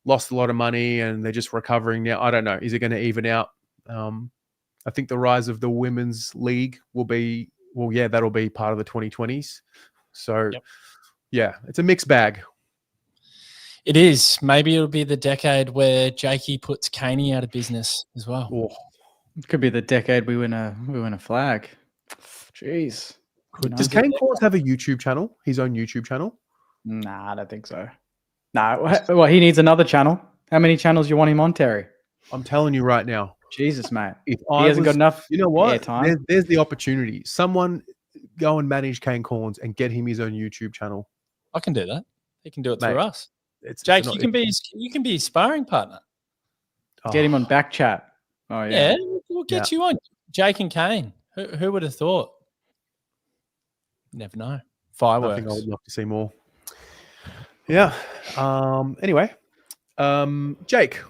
A: lost a lot of money and they're just recovering now? I don't know. Is it going to even out? I think the rise of the women's league will be, that'll be part of the 2020s. So it's a mixed bag.
B: It is. Maybe it'll be the decade where Jakey puts Caney out of business as well.
C: Oh. It could be the decade we win a flag. Jeez.
A: Does Kane Corns have a YouTube channel? His own YouTube channel?
C: Nah, I don't think so. Well, he needs another channel. How many channels do you want him on, Terry?
A: I'm telling you right now.
C: Jesus, mate.
A: He
C: hasn't got enough.
A: You know what?
C: Airtime.
A: There's the opportunity. Someone go and manage Kane Corns and get him his own YouTube channel.
B: I can do that. He can do it
A: Mate,
B: through us.
A: It's
B: Jake,
A: not-
B: you can be his sparring partner.
C: Get him on
A: Oh,
C: back chat. Oh
B: Yeah,
C: yeah.
B: we'll get you on. Jake and Kane. Who would have thought? Never know.
A: I
B: Fireworks.
A: think I would love to see more. Yeah. Anyway, Jake,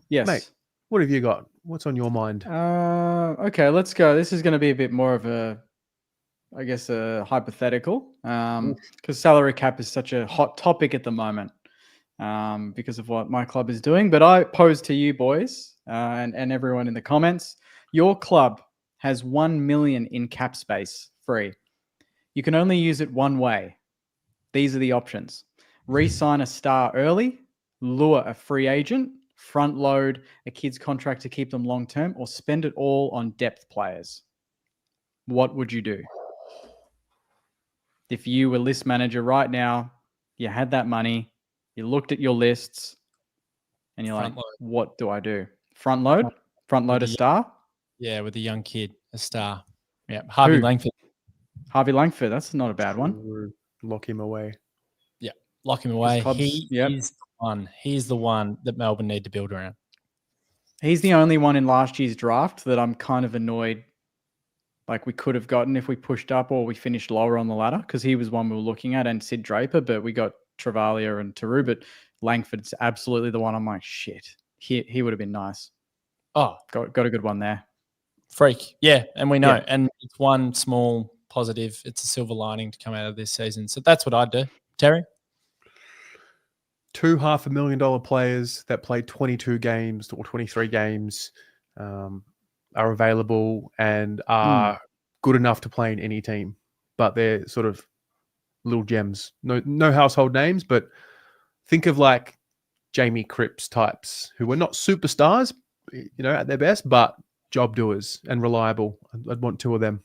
C: Yes.
A: mate, what have you got? What's on your mind?
C: Okay, let's go. This is going to be a bit more of a, I guess, a hypothetical, because salary cap is such a hot topic at the moment, because of what my club is doing. But I pose to you boys and everyone in the comments: your club has 1 million in cap space free. You can only use it one way. These are the options: re-sign a star early, lure a free agent, front load a kid's contract to keep them long term, or spend it all on depth players. What would you do? If you were list manager right now, you had that money, you looked at your lists, and you're
B: Front
C: like,
B: load.
C: what do I do? Front load a
B: the-
C: star?
B: Yeah, with a young kid, a star. Yeah, Harvey
C: Who?
B: Langford.
C: Harvey Langford, that's not a bad one.
A: True. Lock him away.
B: Yeah, lock him away.
C: clubs-
B: He
C: yep.
B: is the one. He's the one that Melbourne need to build around.
C: He's the only one in last year's draft that I'm kind of annoyed. Like we could have gotten if we pushed up or we finished lower on the ladder, because he was one we were looking at, and Sid Draper, but we got Travalia and Taru, but Langford's absolutely the one. I'm like, shit, he would have been nice.
B: Oh,
C: Got a good one there.
B: freak. Yeah, and we know.
C: Yeah.
B: And it's one small positive. It's a silver lining to come out of this season. So that's what I'd do. Terry?
A: Two $500,000 players that play 22 games or 23 games are available and are good enough to play in any team, but they're sort of little gems. No household names, but think of like Jamie Cripps types who were not superstars, at their best, but job doers and reliable. I'd want two of them.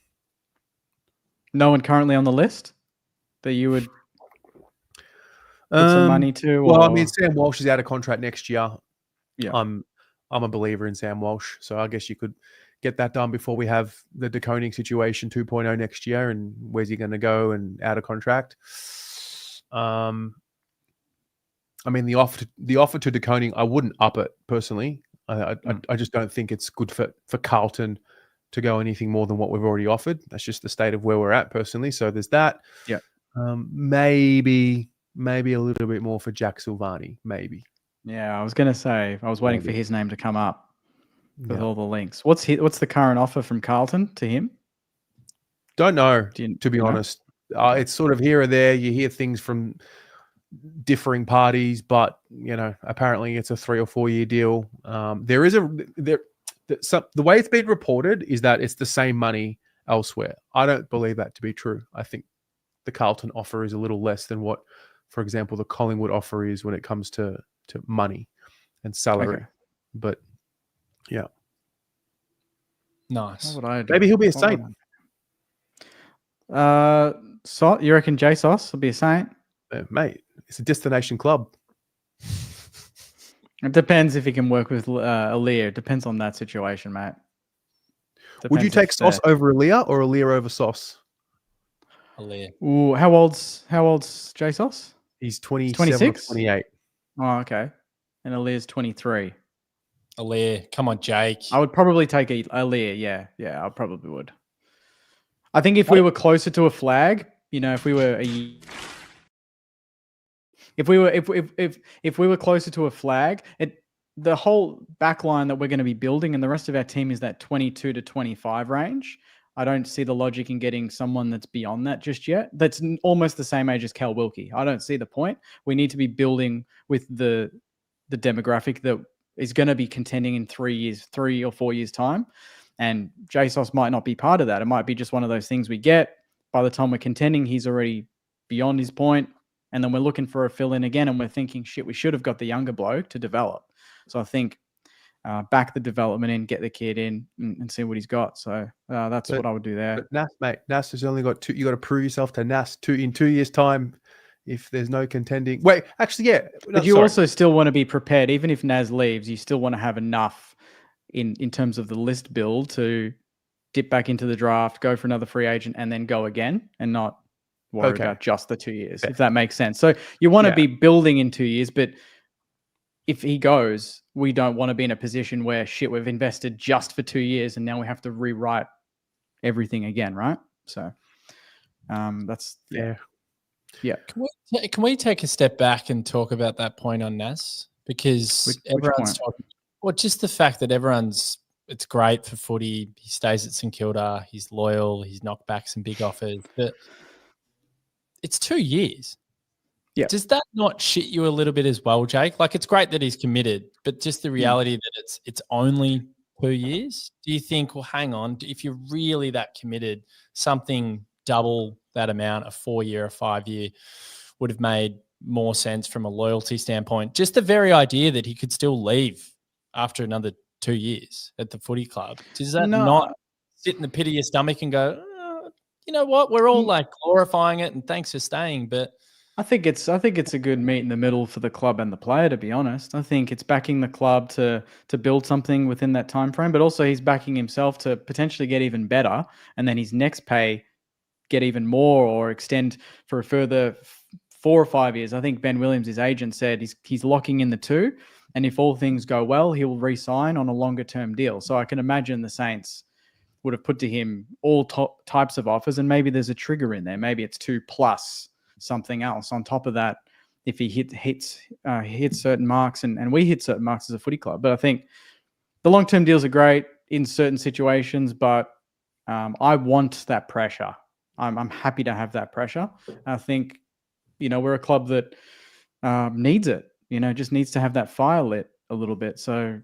C: No one currently on the list that you would put some money to?
A: Well, I
C: or-
A: mean, Sam Walsh is out of contract next year.
C: Yeah.
A: I'm a believer in Sam Walsh, so I guess you could get that done before we have the De Koning situation 2.0 next year, and where's he going to go and out of contract. I mean, the offer to De Koning, I wouldn't up it personally. I just don't think it's good for Carlton to go anything more than what we've already offered. That's just the state of where we're at personally. So there's that.
C: Yeah.
A: Maybe a little bit more for Jack Silvani. Maybe.
C: Yeah, I was going to say, I was waiting for his name to come up with
A: Yeah.
C: all the links. What's the current offer from Carlton to him?
A: Don't know,
C: Do
A: to be
C: you know?
A: honest. It's sort of here or there. You hear things from differing parties, but apparently it's a 3 or 4 year deal. The way it's been reported is that it's the same money elsewhere. I don't believe that to be true. I think the Carlton offer is a little less than what, for example, the Collingwood offer is when it comes to money and salary.
C: Okay.
A: But yeah,
B: Nice.
C: What would I do?
A: maybe he'll be a
C: What would
A: Saint.
C: You reckon J Sauce will be a Saint?
A: Mate, it's a destination club.
C: It depends if he can work with Aaliyah. It depends on that situation, mate.
A: Would you
C: Depends
A: take
C: if
A: Sauce over Aaliyah or Aaliyah over Sauce?
C: Ooh, how old's J Sauce?
A: He's 27 or
C: 26?
A: 28.
C: Oh, okay. And Aaliyah's 23.
B: Aaliyah, come on, Jake.
C: I would probably take Aaliyah. Yeah, I probably would. I think if we were closer to a flag, if we were if we were closer to a flag, the whole back line that we're going to be building and the rest of our team is that 22 to 25 range. I don't see the logic in getting someone that's beyond that just yet. That's almost the same age as Cal Wilkie. I don't see the point. We need to be building with the demographic that is going to be contending in 3 or 4 years time. And JSOS might not be part of that. It might be just one of those things we get. By the time we're contending, he's already beyond his point. And then we're looking for a fill-in again, and we're thinking, shit, we should have got the younger bloke to develop. So I think back the development in, get the kid in, and see what he's got. So that's what I would do there.
A: But Nas has only got two. You got to prove yourself to Nas in 2 years' time. If there's no contending, wait, actually, yeah.
C: But you also still want to be prepared, even if Nas leaves. You still want to have enough in terms of the list build to dip back into the draft, go for another free agent, and then go again, and not worry
A: Okay.
C: about just the 2 years,
A: Yeah.
C: if that makes sense. So you want to
A: Yeah.
C: be building in 2 years, but if he goes, we don't want to be in a position where we've invested just for 2 years and now we have to rewrite everything again, right? So that's
A: Yeah.
C: yeah.
B: Can we take a step back and talk about that point on Nas? Because
C: Which
B: everyone's
C: point?
B: talking, well, just the fact that it's great for footy. He stays at St Kilda. He's loyal. He's knocked back some big offers, but it's 2 years.
C: Yeah.
B: Does that not shit you a little bit as well, Jake? Like, it's great that he's committed, but just the reality that it's only 2 years. Do you think, well, hang on, if you're really that committed, something double that amount, a 4-year, a 5-year, would have made more sense from a loyalty standpoint? Just the very idea that he could still leave after another 2 years at the footy club. Does that not sit in the pit of your stomach and go, you know what, we're all like glorifying it and thanks for staying, but
C: I think it's a good meet in the middle for the club and the player, to be honest. I think it's backing the club to build something within that time frame, but also he's backing himself to potentially get even better, and then his next pay get even more or extend for a further 4 or 5 years. I think Ben Williams, his agent, said he's locking in the 2, and if all things go well, he will re-sign on a longer term deal. So I can imagine the Saints would have put to him all types of offers, and maybe there's a trigger in there. Maybe it's 2 plus something else on top of that if he hits certain marks, and we hit certain marks as a footy club. But I think the long-term deals are great in certain situations, but I want that pressure. I'm happy to have that pressure. I think, we're a club that needs it, just needs to have that fire lit a little bit. So,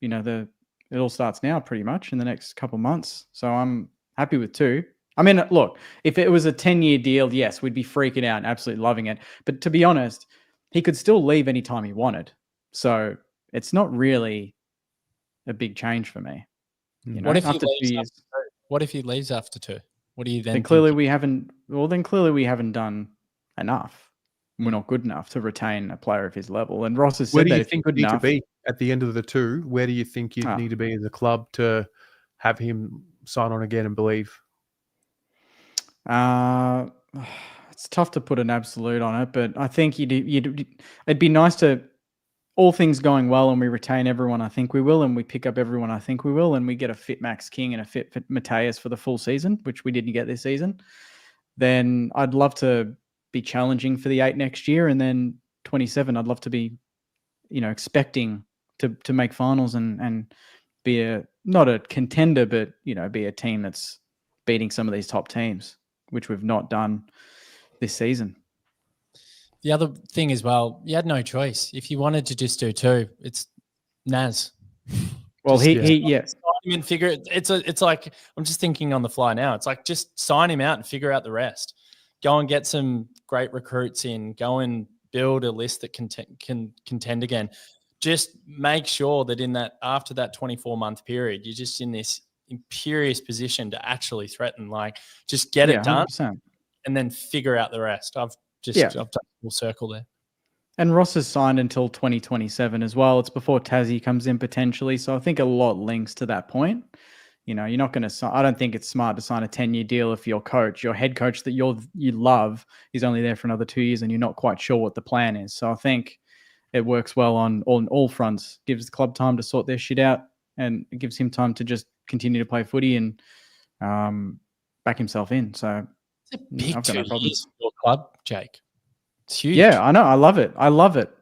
C: it all starts now pretty much in the next couple of months. So I'm happy with 2. I mean, look, if it was a 10-year deal, yes, we'd be freaking out and absolutely loving it. But to be honest, he could still leave anytime he wanted. So it's not really a big change for me.
B: what if
C: after 2 years?
B: What if he leaves after 2? What do you then?
C: Then clearly we haven't done enough. We're not good enough to retain a player of his level. And Ross has said that if you're good enough,
A: to be at the end of the 2, where do you think you need to be as a club to have him sign on again and believe?
C: It's tough to put an absolute on it, but I think it'd be nice to, all things going well and we retain everyone I think we will, and we pick up everyone I think we will, and we get a fit Max King and a fit Mateus for the full season, which we didn't get this season, then I'd love to be challenging for the 8 next year, and then 27 I'd love to be expecting to make finals and be not a contender, but be a team that's beating some of these top teams, which we've not done this season.
B: The other thing as well, you had no choice. If you wanted to just do 2, it's Nas.
C: Well,
B: sign
C: him
B: and figure it. It's like, I'm just thinking on the fly now. It's like, just sign him out and figure out the rest. Go and get some great recruits in. Go and build a list that can contend again. Just make sure that after that 24-month period, you're just in this imperious position to actually threaten. Like, just get it done
C: 100%.
B: and then figure out the rest. I've done a full circle there.
C: And Ross has signed until 2027 as well. It's before Tassie comes in potentially. So I think a lot links to that point. You're not going to. I don't think it's smart to sign a 10-year deal if your head coach that you love, is only there for another 2 years, and you're not quite sure what the plan is. So I think it works well on all fronts. Gives the club time to sort their shit out, and it gives him time to just continue to play footy and back himself in. So
B: it's a big
C: I've got no
B: 2
C: problem.
B: years for your club, Jake. It's huge.
C: Yeah, I know. I love it.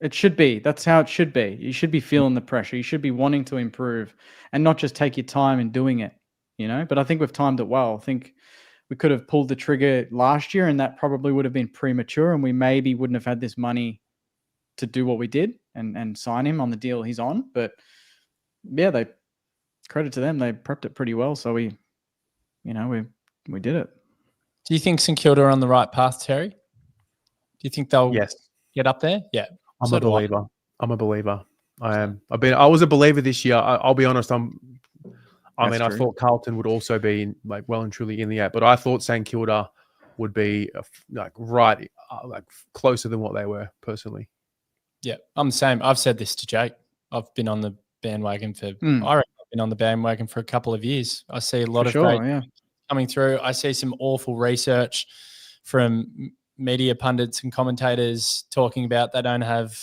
C: It should be. That's how it should be. You should be feeling the pressure. You should be wanting to improve and not just take your time in doing it, But I think we've timed it well. I think we could have pulled the trigger last year, and that probably would have been premature, and we maybe wouldn't have had this money to do what we did and sign him on the deal he's on. But yeah, they credit to them. They prepped it pretty well. So we did it.
B: Do you think St Kilda are on the right path, Terry? Do you think they'll get up there? Yeah.
A: I'm a believer. I am. I was a believer this year. I'll be honest. I thought Carlton would also be well and truly in the 8, but I thought St Kilda would be closer than what they were personally.
B: Yeah, I'm the same. I've said this to Jake. I've been on the bandwagon for. I reckon I've been on the bandwagon for a couple of years. I see a lot of great coming through. I see some awful research from media pundits and commentators talking about they don't have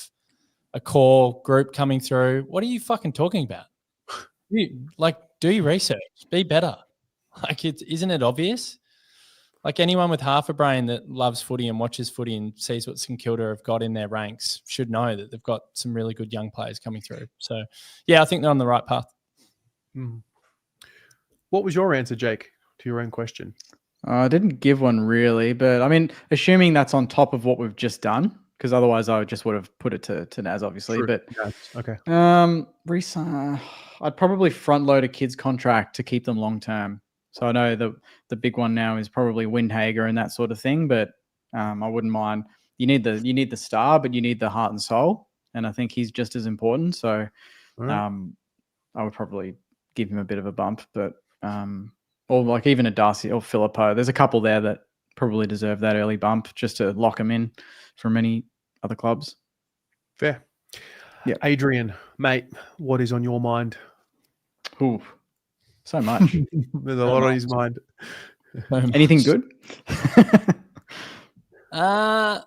B: a core group coming through. What are you fucking talking about? Do your research. Be better. Isn't it obvious? Like anyone with half a brain that loves footy and watches footy and sees what St Kilda have got in their ranks should know that they've got some really good young players coming through. So, yeah, I think they're on the right path.
A: What was your answer, Jake, to your own question?
C: I didn't give one really, but I mean, assuming that's on top of what we've just done, because otherwise I just would have put it to Naz, obviously.
A: True.
C: But
A: Yes. Okay.
C: I'd probably front load a kid's contract to keep them long term. So I know the big one now is probably Windhager and that sort of thing, but I wouldn't mind. You need the star, but you need the heart and soul, and I think he's just as important. So I would probably give him a bit of a bump, but or like even a Darcy or Filippo. There's a couple there that probably deserve that early bump just to lock them in from any other clubs.
A: Fair.
C: Yeah.
A: Adrian, mate, what is on your mind?
C: Ooh, so much.
A: There's a lot on his mind.
C: Anything good?
B: I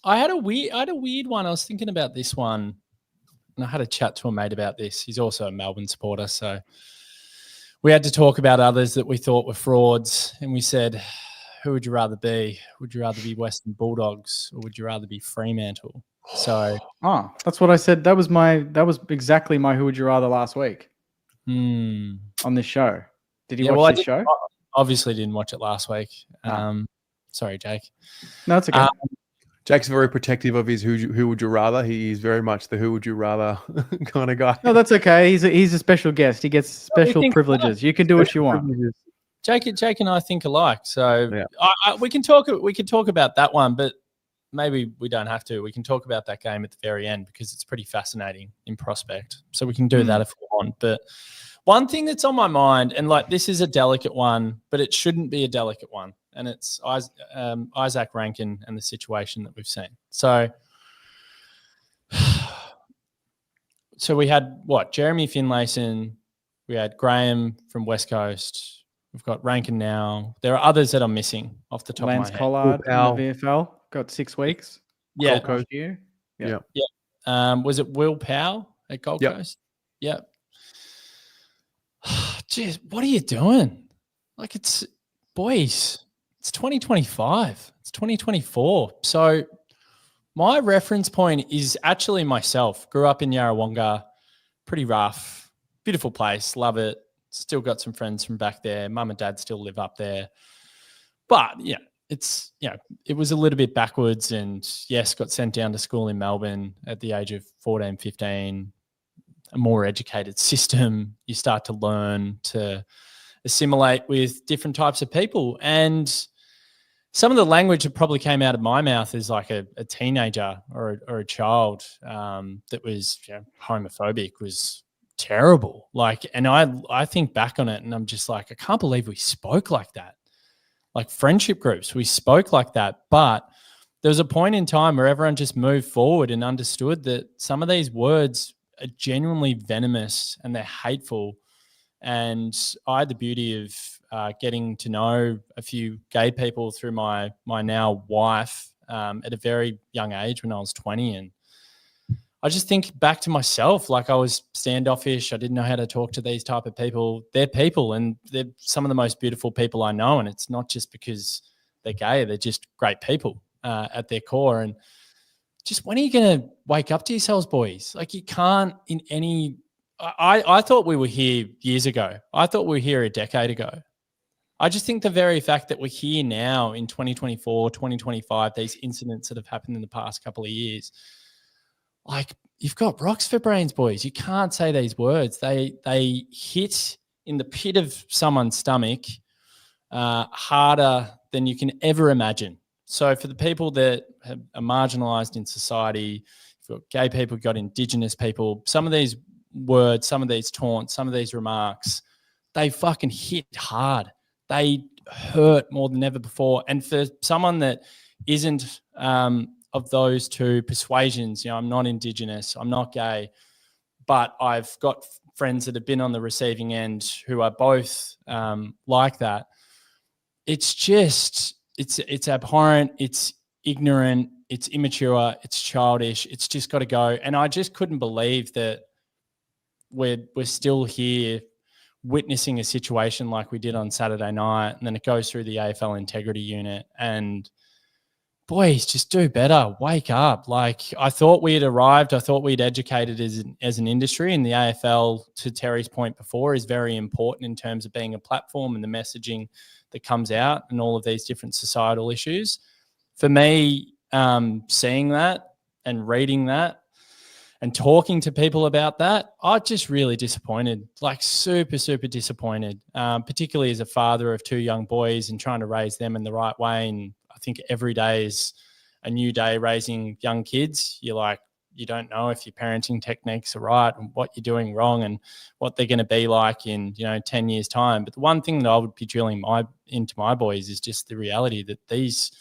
B: had a weird one. I was thinking about this one, and I had a chat to a mate about this. He's also a Melbourne supporter, so we had to talk about others that we thought were frauds, and we said, who would you rather be? Would you rather be Western Bulldogs or would you rather be Fremantle? So,
C: that's what I said. That was exactly my who would you rather last week on this show. Did you watch this show?
B: Obviously didn't watch it last week. Sorry, Jake.
C: No, it's okay.
A: Jake's very protective of his who would you rather. He's very much the who would you rather kind of guy.
C: No, that's okay. He's a special guest. He gets special privileges. You can do what you want.
B: Jake and I think alike, so yeah. We can talk about that one, but maybe we don't have to. We can talk about that game at the very end because it's pretty fascinating in prospect. So we can do that if we want. But one thing that's on my mind, and like this is a delicate one, but it shouldn't be a delicate one, and it's Isaac Rankin and the situation that we've seen. So we had Jeremy Finlayson, we had Graham from West Coast. We've got Rankin now. There are others that I'm missing off the top
C: Lance
B: of my head.
C: Collard in the VFL got 6 weeks.
B: Yeah.
C: Gold Coast year.
A: Yeah.
B: Was it Will Powell at Gold Coast? Yep. Jeez, what are you doing? Like it's 2025. It's 2024. So my reference point is actually myself. Grew up in Yarrawonga, pretty rough, beautiful place, love it. Still got some friends from back there. Mum and dad still live up there. But yeah, it was a little bit backwards and yes, got sent down to school in Melbourne at the age of 14, 15, a more educated system. You start to learn to assimilate with different types of people. And some of the language that probably came out of my mouth as like a teenager or a child that was homophobic was terrible. Like, and I think back on it and I'm just like, I can't believe we spoke like that. Like friendship groups, we spoke like that. But there was a point in time where everyone just moved forward and understood that some of these words are genuinely venomous and they're hateful. And I had the beauty of getting to know a few gay people through my now wife at a very young age when I was 20. And I just think back to myself, like I was standoffish. I didn't know how to talk to these type of people. They're people and they're some of the most beautiful people I know. And it's not just because they're gay. They're just great people at their core. And just when are you going to wake up to yourselves, boys? Like you can't in any – I thought we were here years ago. I thought we were here a decade ago. I just think the very fact that we're here now in 2024, 2025, these incidents that have happened in the past couple of years – like you've got rocks for brains, boys. You can't say these words. They hit in the pit of someone's stomach harder than you can ever imagine. So for the people that are marginalised in society, you've got gay people, you've got Indigenous people, some of these words, some of these taunts, some of these remarks, they fucking hit hard. They hurt more than ever before. And for someone that isn't of those two persuasions, I'm not Indigenous, I'm not gay, but I've got friends that have been on the receiving end who are both like that. It's just it's abhorrent, it's ignorant, it's immature, it's childish. It's just got to go. And I just couldn't believe that we're still here witnessing a situation like we did on Saturday night, and then it goes through the AFL integrity unit. And boys, just do better. Wake up. Like, I thought we had arrived. I thought we'd educated as an industry, and the AFL, to Terry's point before, is very important in terms of being a platform and the messaging that comes out and all of these different societal issues. For me, seeing that and reading that and talking to people about that, I'm just really disappointed, like super, super disappointed, particularly as a father of 2 young boys and trying to raise them in the right way. And I think every day is a new day raising young kids. You're like, you don't know if your parenting techniques are right and what you're doing wrong and what they're going to be like in, 10 years' time. But the one thing that I would be drilling into my boys is just the reality that these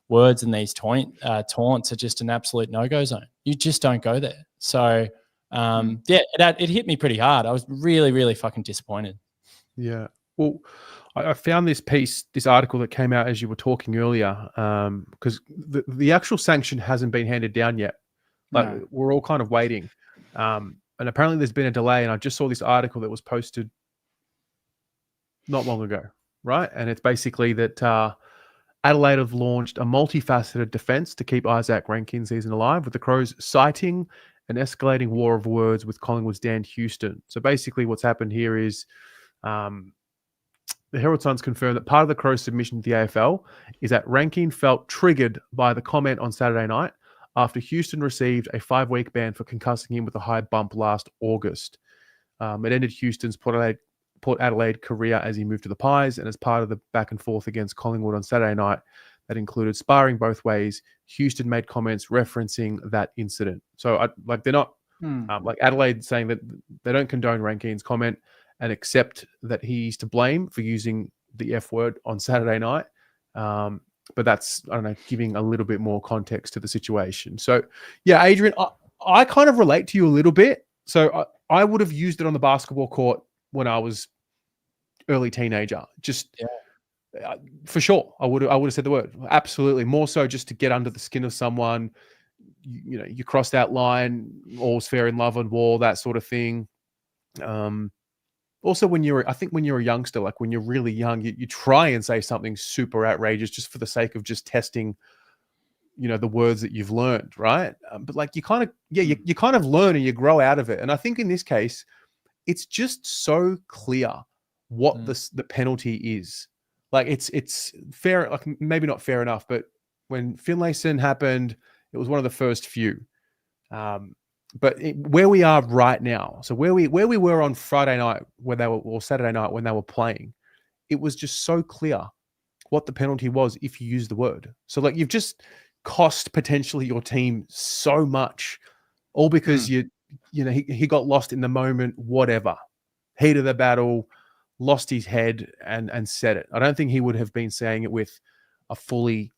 B: words and these taunts are just an absolute no-go zone. You just don't go there. So, it hit me pretty hard. I was really, really fucking disappointed.
A: Yeah. Well, I found this article that came out as you were talking earlier, because the actual sanction hasn't been handed down yet. Like, we're all kind of waiting. And apparently there's been a delay, and I just saw this article that was posted not long ago, right? And it's basically that Adelaide have launched a multifaceted defense to keep Isaac Rankine's season alive, with the Crows citing an escalating war of words with Collingwood's Dan Houston. So basically what's happened here is the Herald Sun's confirmed that part of the Crows' submission to the AFL is that Rankine felt triggered by the comment on Saturday night after Houston received a 5-week ban for concussing him with a high bump last August. It ended Houston's Port Adelaide career as he moved to the Pies, and as part of the back and forth against Collingwood on Saturday night that included sparring both ways, Houston made comments referencing that incident. So they're not like Adelaide saying that they don't condone Rankine's comment and accept that he's to blame for using the F word on Saturday night. But that's, I don't know, giving a little bit more context to the situation. So, yeah, Adrian, I kind of relate to you a little bit. So I would have used it on the basketball court when I was early teenager. Just for sure, I would have said the word. Absolutely. More so just to get under the skin of someone. You cross that line, all's fair in love and war, that sort of thing. Also, when you're a youngster, like when you're really young, you try and say something super outrageous just for the sake of just testing, the words that you've learned, right? But like you kind of learn and you grow out of it. And I think in this case, it's just so clear what the penalty is. Like it's fair, like maybe not fair enough, but when Finlayson happened, it was one of the first few. But where we are right now, so where we were on Friday night or Saturday night when they were playing, it was just so clear what the penalty was if you use the word. So like you've just cost potentially your team so much, all because he got lost in the moment, whatever, heat of the battle, lost his head and said it. I don't think he would have been saying it with a fully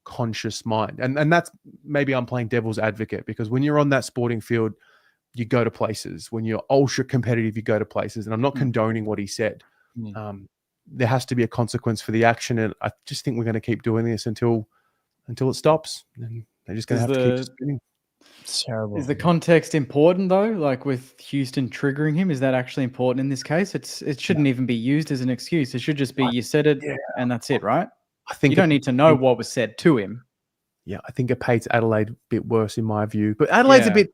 A: conscious mind. And that's, maybe I'm playing devil's advocate, because when you're on that sporting field, you go to places. When you're ultra competitive, you go to places. And I'm not condoning what he said. There has to be a consequence for the action. And I just think we're going to keep doing this until it stops. And they're just going to have to keep spinning.
B: It's terrible.
C: Is the context important though? Like with Houston triggering him, is that actually important in this case? It shouldn't even be used as an excuse. It should just be you said it and that's it, right?
A: I think
C: you don't need to know what was said to him.
A: Yeah, I think it paints Adelaide a bit worse in my view. But Adelaide's a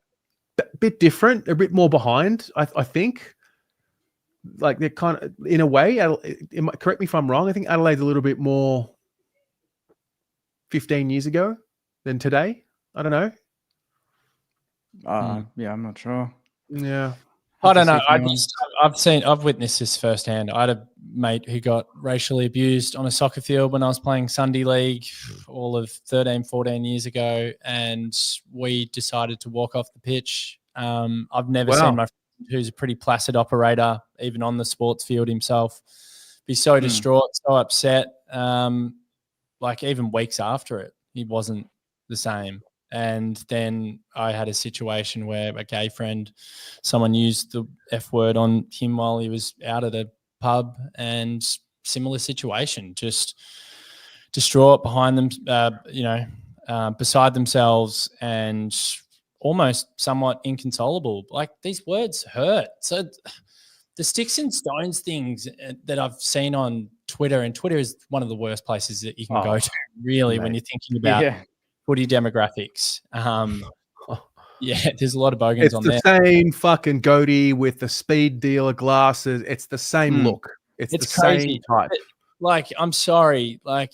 A: bit different, a bit more behind, I think. Like they're kind of, in a way, correct me if I'm wrong, I think Adelaide's a little bit more 15 years ago than today. I don't know.
C: Yeah, I'm not sure.
A: Yeah.
B: I don't know. I've witnessed this firsthand. I had a mate who got racially abused on a soccer field when I was playing Sunday League all of 13, 14 years ago, and we decided to walk off the pitch. I've never seen my friend, who's a pretty placid operator, even on the sports field himself, be so distraught, so upset. Like even weeks after it, he wasn't the same. And then I had a situation where a gay friend, someone used the F word on him while he was out at a pub, and similar situation, just distraught behind them, beside themselves and almost somewhat inconsolable. Like, these words hurt. So the sticks and stones things that I've seen on Twitter, and Twitter is one of the worst places that you can go to, really, when you're thinking about footy demographics. Yeah, there's a lot of bogans on there.
A: It's the same fucking goatee with the speed dealer glasses. It's the same look. It's the
B: crazy.
A: same type.
B: Like, I'm sorry. Like,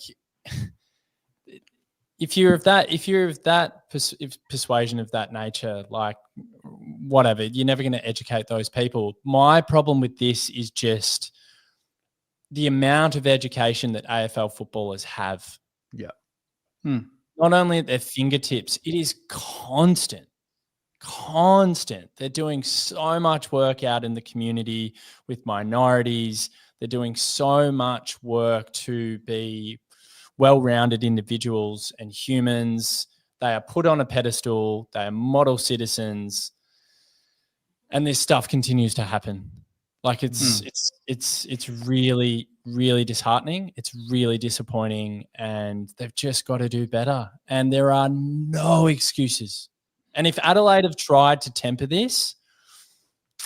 B: if you're of that persuasion of that nature, like, whatever, you're never going to educate those people. My problem with this is just the amount of education that AFL footballers have.
A: Yeah.
B: Not only at their fingertips, it is constant. They're doing so much work out in the community with minorities. They're doing so much work to be well-rounded individuals and humans. They are put on a pedestal. They are model citizens, and this stuff continues to happen. Like, it's really, really disheartening. It's really disappointing, and they've just got to do better. And there are no excuses. And if Adelaide have tried to temper this,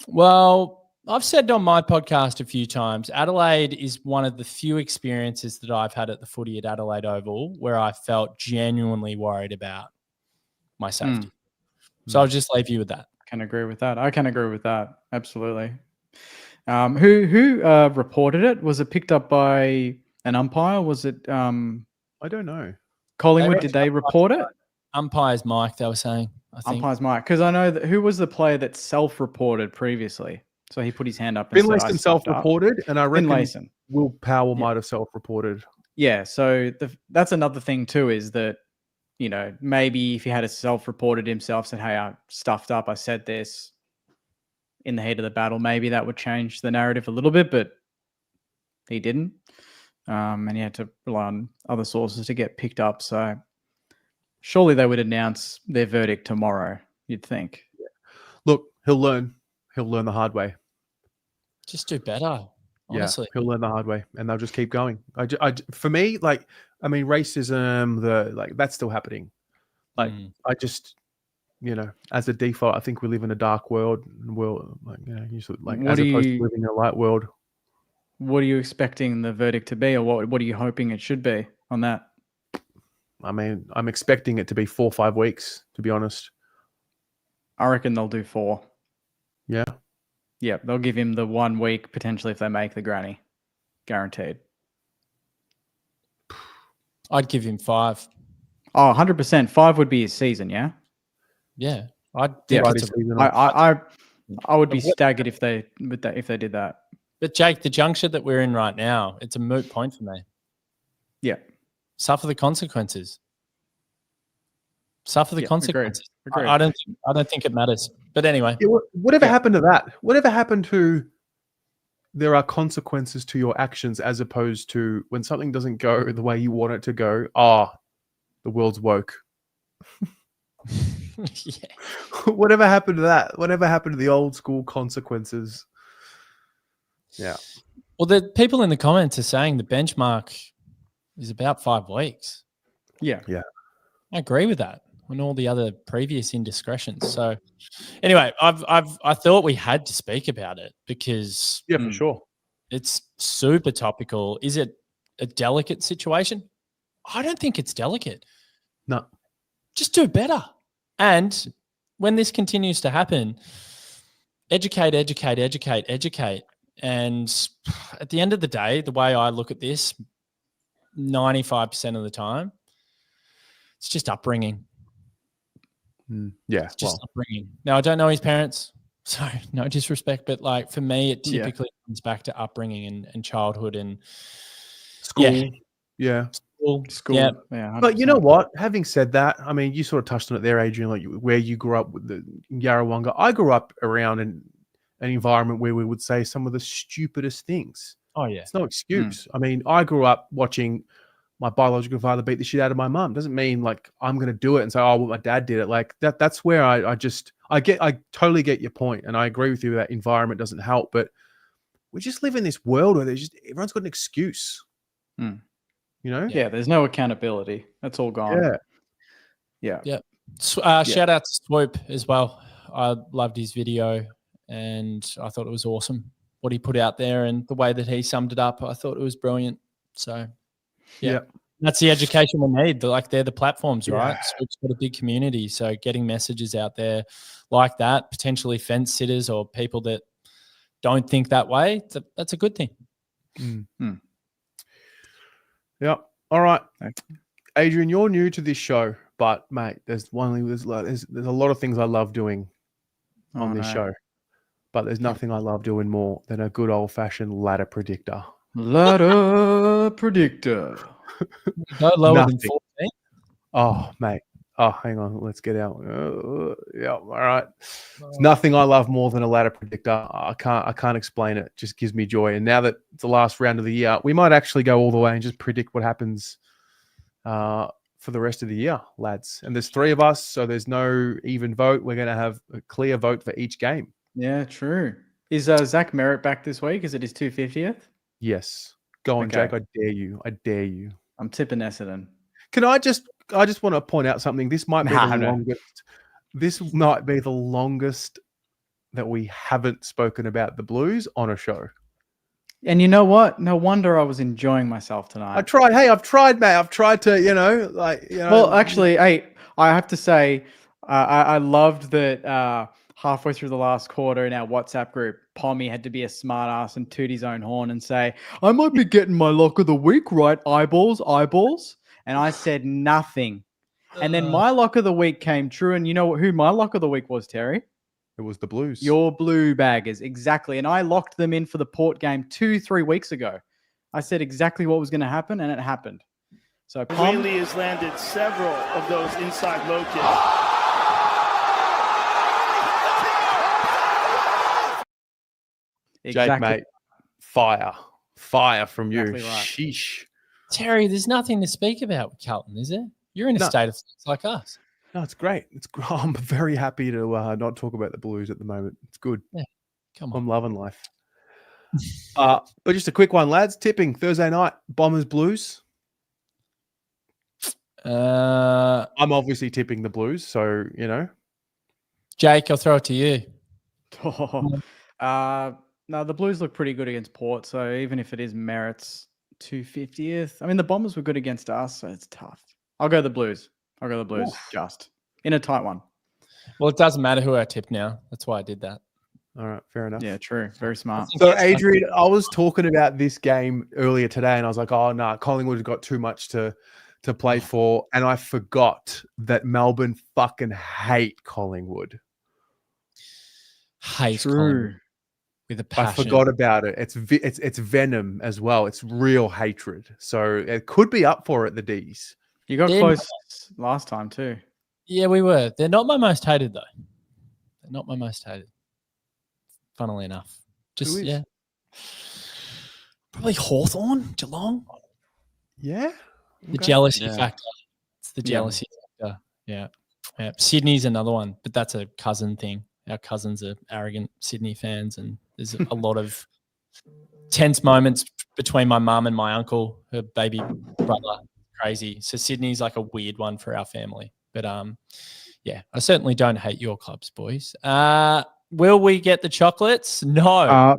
B: well, I've said on my podcast a few times, Adelaide is one of the few experiences that I've had at the footy at Adelaide Oval where I felt genuinely worried about my safety. So I'll just leave you with that.
C: I can agree with that. Absolutely. Who reported it? Was it picked up by an umpire? Was it?
A: I don't know.
C: Collingwood, did they report it?
B: Umpire's Mike, they were saying. I think.
C: Umpire's Mike, because I know that who was the player that self-reported previously. So he put his hand up and
A: Finlayson self-reported, and I reckon
C: Finlayson.
A: Will Powell might have self-reported.
C: Yeah, so that's another thing too, is that, you know, maybe if he had self-reported himself, said, hey, I stuffed up, I said this in the heat of the battle, maybe that would change the narrative a little bit, but he didn't. And he had to rely on other sources to get picked up. So surely they would announce their verdict tomorrow, you'd think.
A: Yeah. Look, he'll learn. He'll learn the hard way.
B: Just do better. Honestly.
A: Yeah, he'll learn the hard way, and they'll just keep going. For me, like, I mean, racism, that's still happening. Like, I just, you know, as a default, I think we live in a dark world, like, you know, usually, like, as opposed to living in a light world.
C: What are you expecting the verdict to be, or what are you hoping it should be on that?
A: I mean, I'm expecting it to be 4 or 5 weeks, to be honest.
C: I reckon they'll do 4.
A: Yeah.
C: Yeah, they'll give him the 1 week potentially if they make the granny. Guaranteed.
B: I'd give him 5.
C: Oh, 100%. 5 would be his season, yeah?
B: Yeah.
C: I would be staggered if they did that.
B: But Jake, the juncture that we're in right now, it's a moot point for me.
C: Yeah.
B: Suffer the consequences. Suffer the consequences.
C: Agreed.
B: I don't think it matters. But anyway.
A: Yeah, whatever happened to that? Whatever happened to there are consequences to your actions, as opposed to when something doesn't go the way you want it to go, the world's woke.
B: Yeah.
A: Whatever happened to that? Whatever happened to the old school consequences? Yeah.
B: Well, the people in the comments are saying the benchmark is about 5 weeks.
C: Yeah.
A: Yeah.
B: I agree with that on all the other previous indiscretions. So anyway, I thought we had to speak about it because
A: for sure.
B: It's super topical. Is it a delicate situation? I don't think it's delicate.
A: No.
B: Just do better. And when this continues to happen, educate. And at the end of the day, the way I look at this, 95% of the time, it's just upbringing.
A: Yeah.
B: It's just upbringing. Now, I don't know his parents, so no disrespect, but like for me, it typically comes back to upbringing and childhood and
A: school. Yeah.
B: School. Yeah.
A: But you know what? Having said that, I mean, you sort of touched on it there, Adrian, like where you grew up with the Yarrawonga. I grew up around an environment where we would say some of the stupidest things.
B: Oh, yeah.
A: It's no excuse. I mean, I grew up watching my biological father beat the shit out of my mum. Doesn't mean like I'm going to do it and say, oh, well, my dad did it. Like that's where I totally get your point. And I agree with you that environment doesn't help, but we just live in this world where everyone's got an excuse. You know?
C: Yeah, there's no accountability. That's all gone.
A: Yeah.
B: Shout out to Swoop as well. I loved his video and I thought it was awesome what he put out there and the way that he summed it up. I thought it was brilliant. So, yeah. That's the education we need. They're the platforms, right? Swoop's got a big community. So getting messages out there like that, potentially fence sitters or people that don't think that way, that's a good thing.
A: Yeah. All right. Adrian, you're new to this show, but mate, there's a lot of things I love doing on this show, but there's nothing I love doing more than a good old fashioned ladder predictor.
C: Ladder predictor.
B: Go lower than 14.
A: Oh, mate. Oh, hang on. Let's get out. Yeah. All right. There's nothing I love more than a ladder predictor. I can't explain it. It just gives me joy. And now that it's the last round of the year, we might actually go all the way and just predict what happens for the rest of the year, lads. And there's 3 of us, so there's no even vote. We're going to have a clear vote for each game.
C: Yeah, true. Is Zach Merritt back this week? Is it his 250th?
A: Yes. Go on, Jake. I dare you. I dare you.
C: I'm tipping Essendon.
A: Can I just want to point out something. This might be the longest. This might be the longest that we haven't spoken about the Blues on a show.
C: And you know what? No wonder I was enjoying myself tonight.
A: I've tried, mate. I've tried to, Well,
C: actually, I have to say, I loved that halfway through the last quarter in our WhatsApp group, Pommy had to be a smart ass and toot his own horn and say, I might be getting my lock of the week right, eyeballs. And I said nothing. And then my lock of the week came true. And you know who my lock of the week was, Terry?
A: It was the Blues.
C: Your Blue Baggers, exactly. And I locked them in for the Port game 2-3 weeks ago. I said exactly what was going to happen, and it happened. So
F: Whaley has landed several of those inside low kicks.
A: Jake, mate, fire from you.
C: Exactly right.
A: Sheesh.
B: Terry, there's nothing to speak about with Carlton, is there? You're in a state of things like us.
A: No, it's great. I'm very happy to not talk about the Blues at the moment. It's good.
B: Yeah, come on.
A: I'm loving life. But just a quick one, lads. Tipping Thursday night, Bombers Blues. I'm obviously tipping the Blues, so
B: Jake, I'll throw it to you.
C: No, the Blues look pretty good against Port, so even if it is Merritt's 250th, I mean the Bombers were good against us, so it's tough. I'll go the Blues. Just in a tight one.
B: Well, it doesn't matter who I tip now. That's why I did that.
A: All right, fair enough.
C: Yeah, true. Very smart.
A: So, Adrian, I was talking about this game earlier today, and I was like, oh, no, Collingwood got too much to play for, and I forgot that Melbourne fucking hate Collingwood.
B: Hate Collingwood with a passion.
A: I forgot about it. It's venom as well. It's real hatred. So it could be up for it, the Ds.
C: You got close last time too.
B: Yeah, we were. They're not my most hated, though. They're not my most hated. Funnily enough. Probably Hawthorn, Geelong.
A: Yeah.
B: The jealousy factor. It's the jealousy factor. Yeah. Sydney's another one, but that's a cousin thing. Our cousins are arrogant Sydney fans, and there's a lot of tense moments between my mum and my uncle, her baby brother. Crazy. So Sydney's like a weird one for our family. But I certainly don't hate your clubs, boys. Will we get the chocolates? No.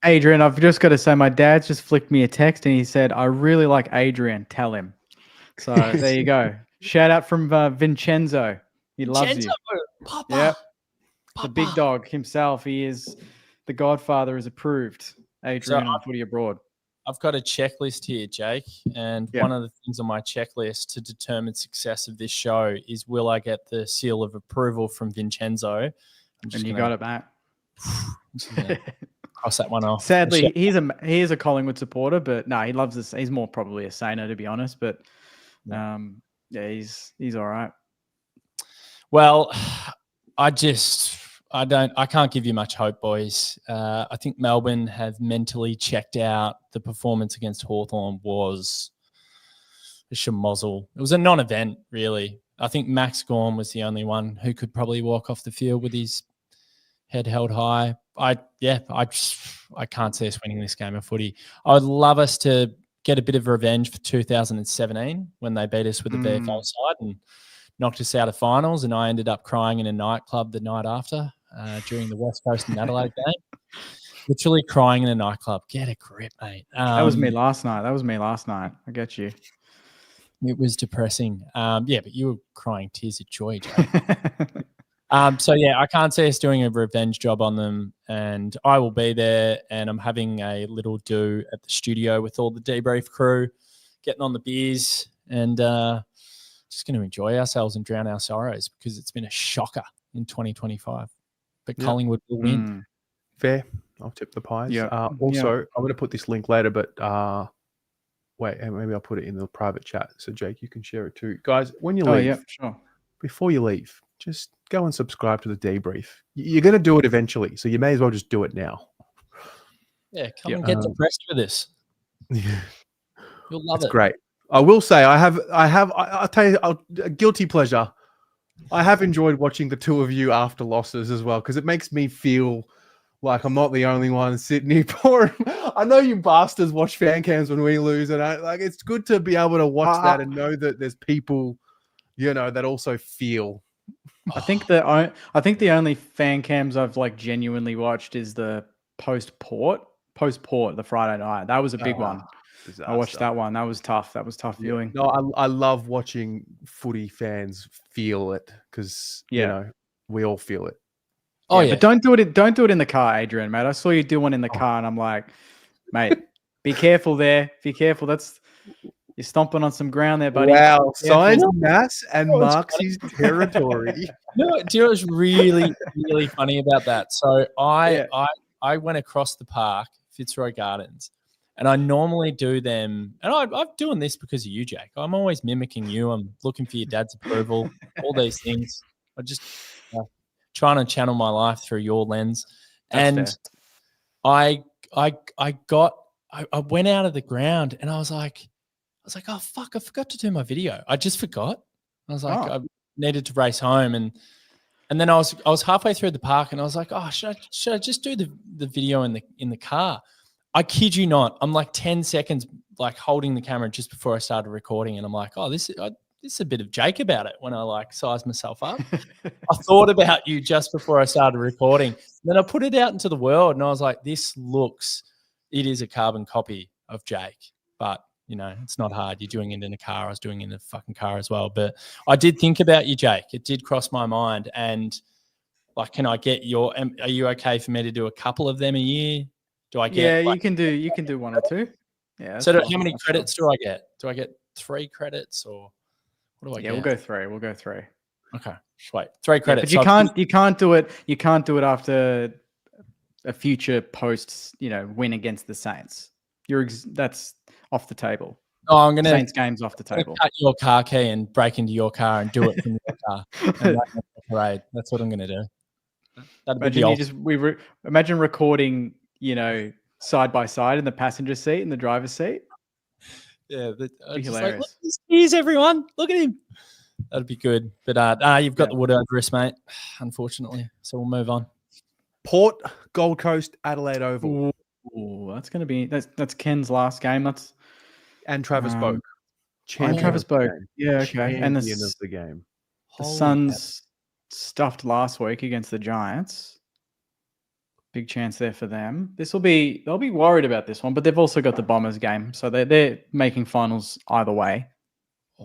C: Adrian, I've just got to say, my dad's just flicked me a text and he said, I really like Adrian. Tell him. So there you go. Shout out from Vincenzo. He loves you.
B: Papa.
C: Yeah. The big dog himself. He is the Godfather is approved. Adrian on Footy Abroad.
B: I've got a checklist here, Jake, and one of the things on my checklist to determine success of this show is will I get the seal of approval from Vincenzo?
C: And you got it, Matt.
B: Cross that one off.
C: Sadly, he is a Collingwood supporter, but no, he loves this. He's more probably a Sainer, to be honest. But he's all right.
B: Well, I can't give you much hope, boys. I think Melbourne have mentally checked out. The performance against Hawthorn was a schmozzle. It was a non-event, really. I think Max Gorn was the only one who could probably walk off the field with his head held high. I can't see us winning this game of footy. I would love us to get a bit of revenge for 2017 when they beat us with the VFL side and knocked us out of finals, and I ended up crying in a nightclub the night after during the West Coast and Adelaide game. Literally crying in a nightclub. Get a grip, mate.
C: That was me last night. I get you.
B: It was depressing. Yeah, but you were crying tears of joy, Jake. So, yeah, I can't see us doing a revenge job on them, and I will be there, and I'm having a little do at the studio with all the debrief crew, getting on the beers, and just going to enjoy ourselves and drown our sorrows because it's been a shocker in 2025. But Collingwood will win.
A: Fair. I'll tip the pies.
C: Yeah.
A: Also, I'm going to put this link later, but wait, maybe I'll put it in the private chat so Jake, you can share it too. Guys, when you leave,
C: sure.
A: Before you leave, just go and subscribe to the debrief. You're going to do it eventually, so you may as well just do it now.
B: Yeah, come and get depressed with this.
A: Yeah.
B: You'll love it.
A: That's great. I will say I'll tell you a guilty pleasure. I have enjoyed watching the two of you after losses as well because it makes me feel like I'm not the only one sitting here pouring. I know you bastards watch fan cams when we lose, and it's good to be able to watch that and know that there's people, that also feel.
C: I think the only fan cams I've genuinely watched is the post port the Friday night. That was a big one. I watched that one. That was tough. That was tough viewing.
A: No, I love watching footy fans feel it because we all feel it.
C: Oh yeah, but don't do it in the car, Adrian, mate. I saw you do one in the car, and I'm like, mate, be careful there. Be careful. You're stomping on some ground there, buddy.
A: Wow, signs Nas and marks his territory.
B: No, do you know what's really, really funny about that? So I went across the park, Fitzroy Gardens, and I normally do them, and I'm doing this because of you, Jake. I'm always mimicking you. I'm looking for your dad's approval, all these things. I just trying to channel my life through your lens.
C: That's
B: and fair. I went out of the ground and I was like, oh fuck, I forgot to do my video. I just forgot. I was like, I needed to race home, and then I was halfway through the park and I was like, oh, should I just do the video in the car? I kid you not. I'm like 10 seconds holding the camera just before I started recording, and I'm like, oh, this is a bit of Jake about it when I sized myself up. I thought about you just before I started recording. Then I put it out into the world and I was like, it is a carbon copy of Jake, but it's not hard. You're doing it in a car. I was doing it in a fucking car as well. But I did think about you, Jake. It did cross my mind. And can I get are you okay for me to do a couple of them a year? Do I get?
C: Yeah, you can do one or two. Yeah.
B: So how many credits do I get? Do I get 3 credits or what do I get?
C: Yeah, we'll go 3.
B: Okay. Wait, 3 credits.
C: But you can't do it. You can't do it after a future post, win against the Saints. That's off the table.
B: Oh, I'm gonna
C: Saints games off the table.
B: Cut your car key and break into your car and do it from your car. And parade. That's what I'm gonna do.
C: Imagine recording, side by side in the passenger seat and the driver's seat.
B: Yeah, that'd be
C: hilarious.
B: Here's everyone. Look at him. That'd be good. But you've got the wood over us, mate. Unfortunately, so we'll move on.
A: Port, Gold Coast, Adelaide Oval.
C: Ooh, that's going to be that's Ken's last game.
A: And Travis Boak.
C: Travis Boak. Yeah, okay. And
A: the end of the game.
C: The Suns stuffed last week against the Giants. Big chance there for them. They'll be worried about this one, but they've also got the Bombers game, so they're making finals either way.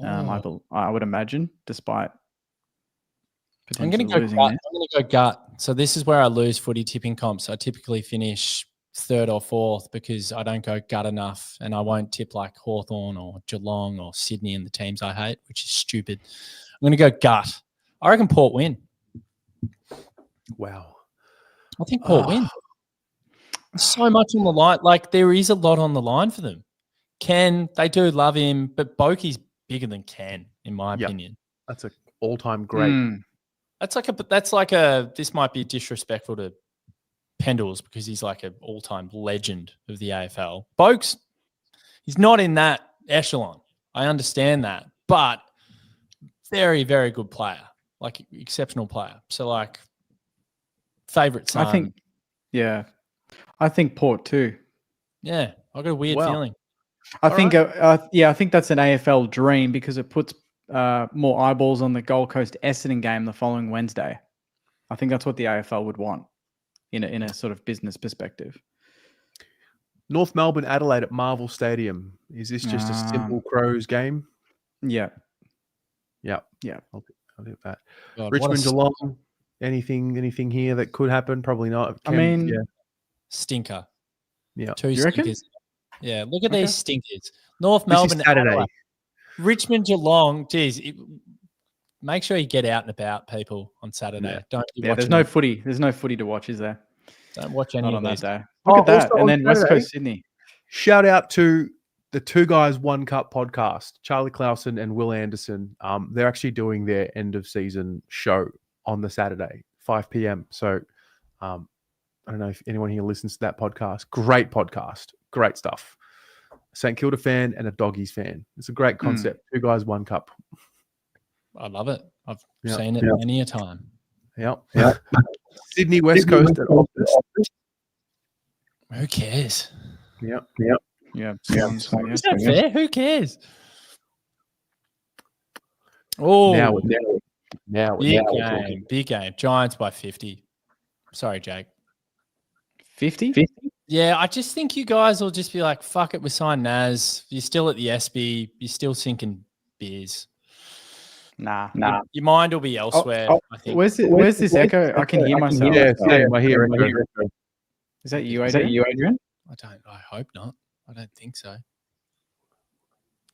C: I would imagine, despite.
B: I'm going to go gut. I'm going to go gut. So this is where I lose footy tipping comps. I typically finish 3rd or 4th because I don't go gut enough, and I won't tip like Hawthorn or Geelong or Sydney and the teams I hate, which is stupid. I'm going to go gut. I reckon Port win.
A: Wow.
B: I think Port win. There's so much on the line. There is a lot on the line for them. Ken, they do love him, but Boakie's bigger than Ken, in my opinion.
A: That's an all-time great.
B: This might be disrespectful to Pendles because he's like an all-time legend of the AFL. Boakes, he's not in that echelon. I understand that, but very, very good player, exceptional player. So favorite son.
C: I think Port too.
B: Yeah, I got a weird feeling.
C: I think that's an AFL dream because it puts more eyeballs on the Gold Coast Essendon game the following Wednesday. I think that's what the AFL would want in a sort of business perspective.
A: North Melbourne, Adelaide at Marvel Stadium. Is this just a simple Crows game?
C: Yeah.
A: Yeah.
C: Yeah.
A: I'll do that.
B: God,
A: Richmond, Geelong. Anything here that could happen? Probably not.
B: Stinker.
A: Yeah.
B: Two
C: You reckon?
B: stinkers. Yeah, look at these stinkers. North
A: This
B: Melbourne,
A: is Saturday.
B: Adelaide. Richmond, Geelong. Geez, make sure you get out and about, people, on Saturday.
C: Yeah.
B: Don't be
C: There's
B: watching
C: no
B: them.
C: footy. There's no footy to watch, is there?
B: Don't watch any
C: Not
B: of
C: on that
B: these.
C: day. Look at that.
A: Also
C: And
A: on
C: then West
A: Saturday,
C: Coast Sydney.
A: Shout out to the Two Guys One Cup podcast, Charlie Clausen and Will Anderson. They're actually doing their end of season show on the Saturday, 5 p.m. So I don't know if anyone here listens to that podcast. Great podcast. Great stuff. St Kilda fan and a Doggies fan. It's a great concept. Two Guys One Cup.
B: I love it. I've seen it many a time.
A: Yep. Sydney West Coast at Optus.
B: Who cares?
A: Yep.
C: Yeah.
B: Is that fair? Who cares? Oh,
A: Now
B: big game. Giants by 50. Sorry, Jake.
C: 50?
B: Yeah, I just think you guys will just be like, fuck it, we signed Naz. You're still at the SB. You're still sinking beers.
C: Nah.
B: Your mind will be elsewhere, I think.
C: Where's this echo? I can hear myself.
A: Yeah, same. I hear it.
C: Is that you, Adrian?
B: I hope not. I don't think so.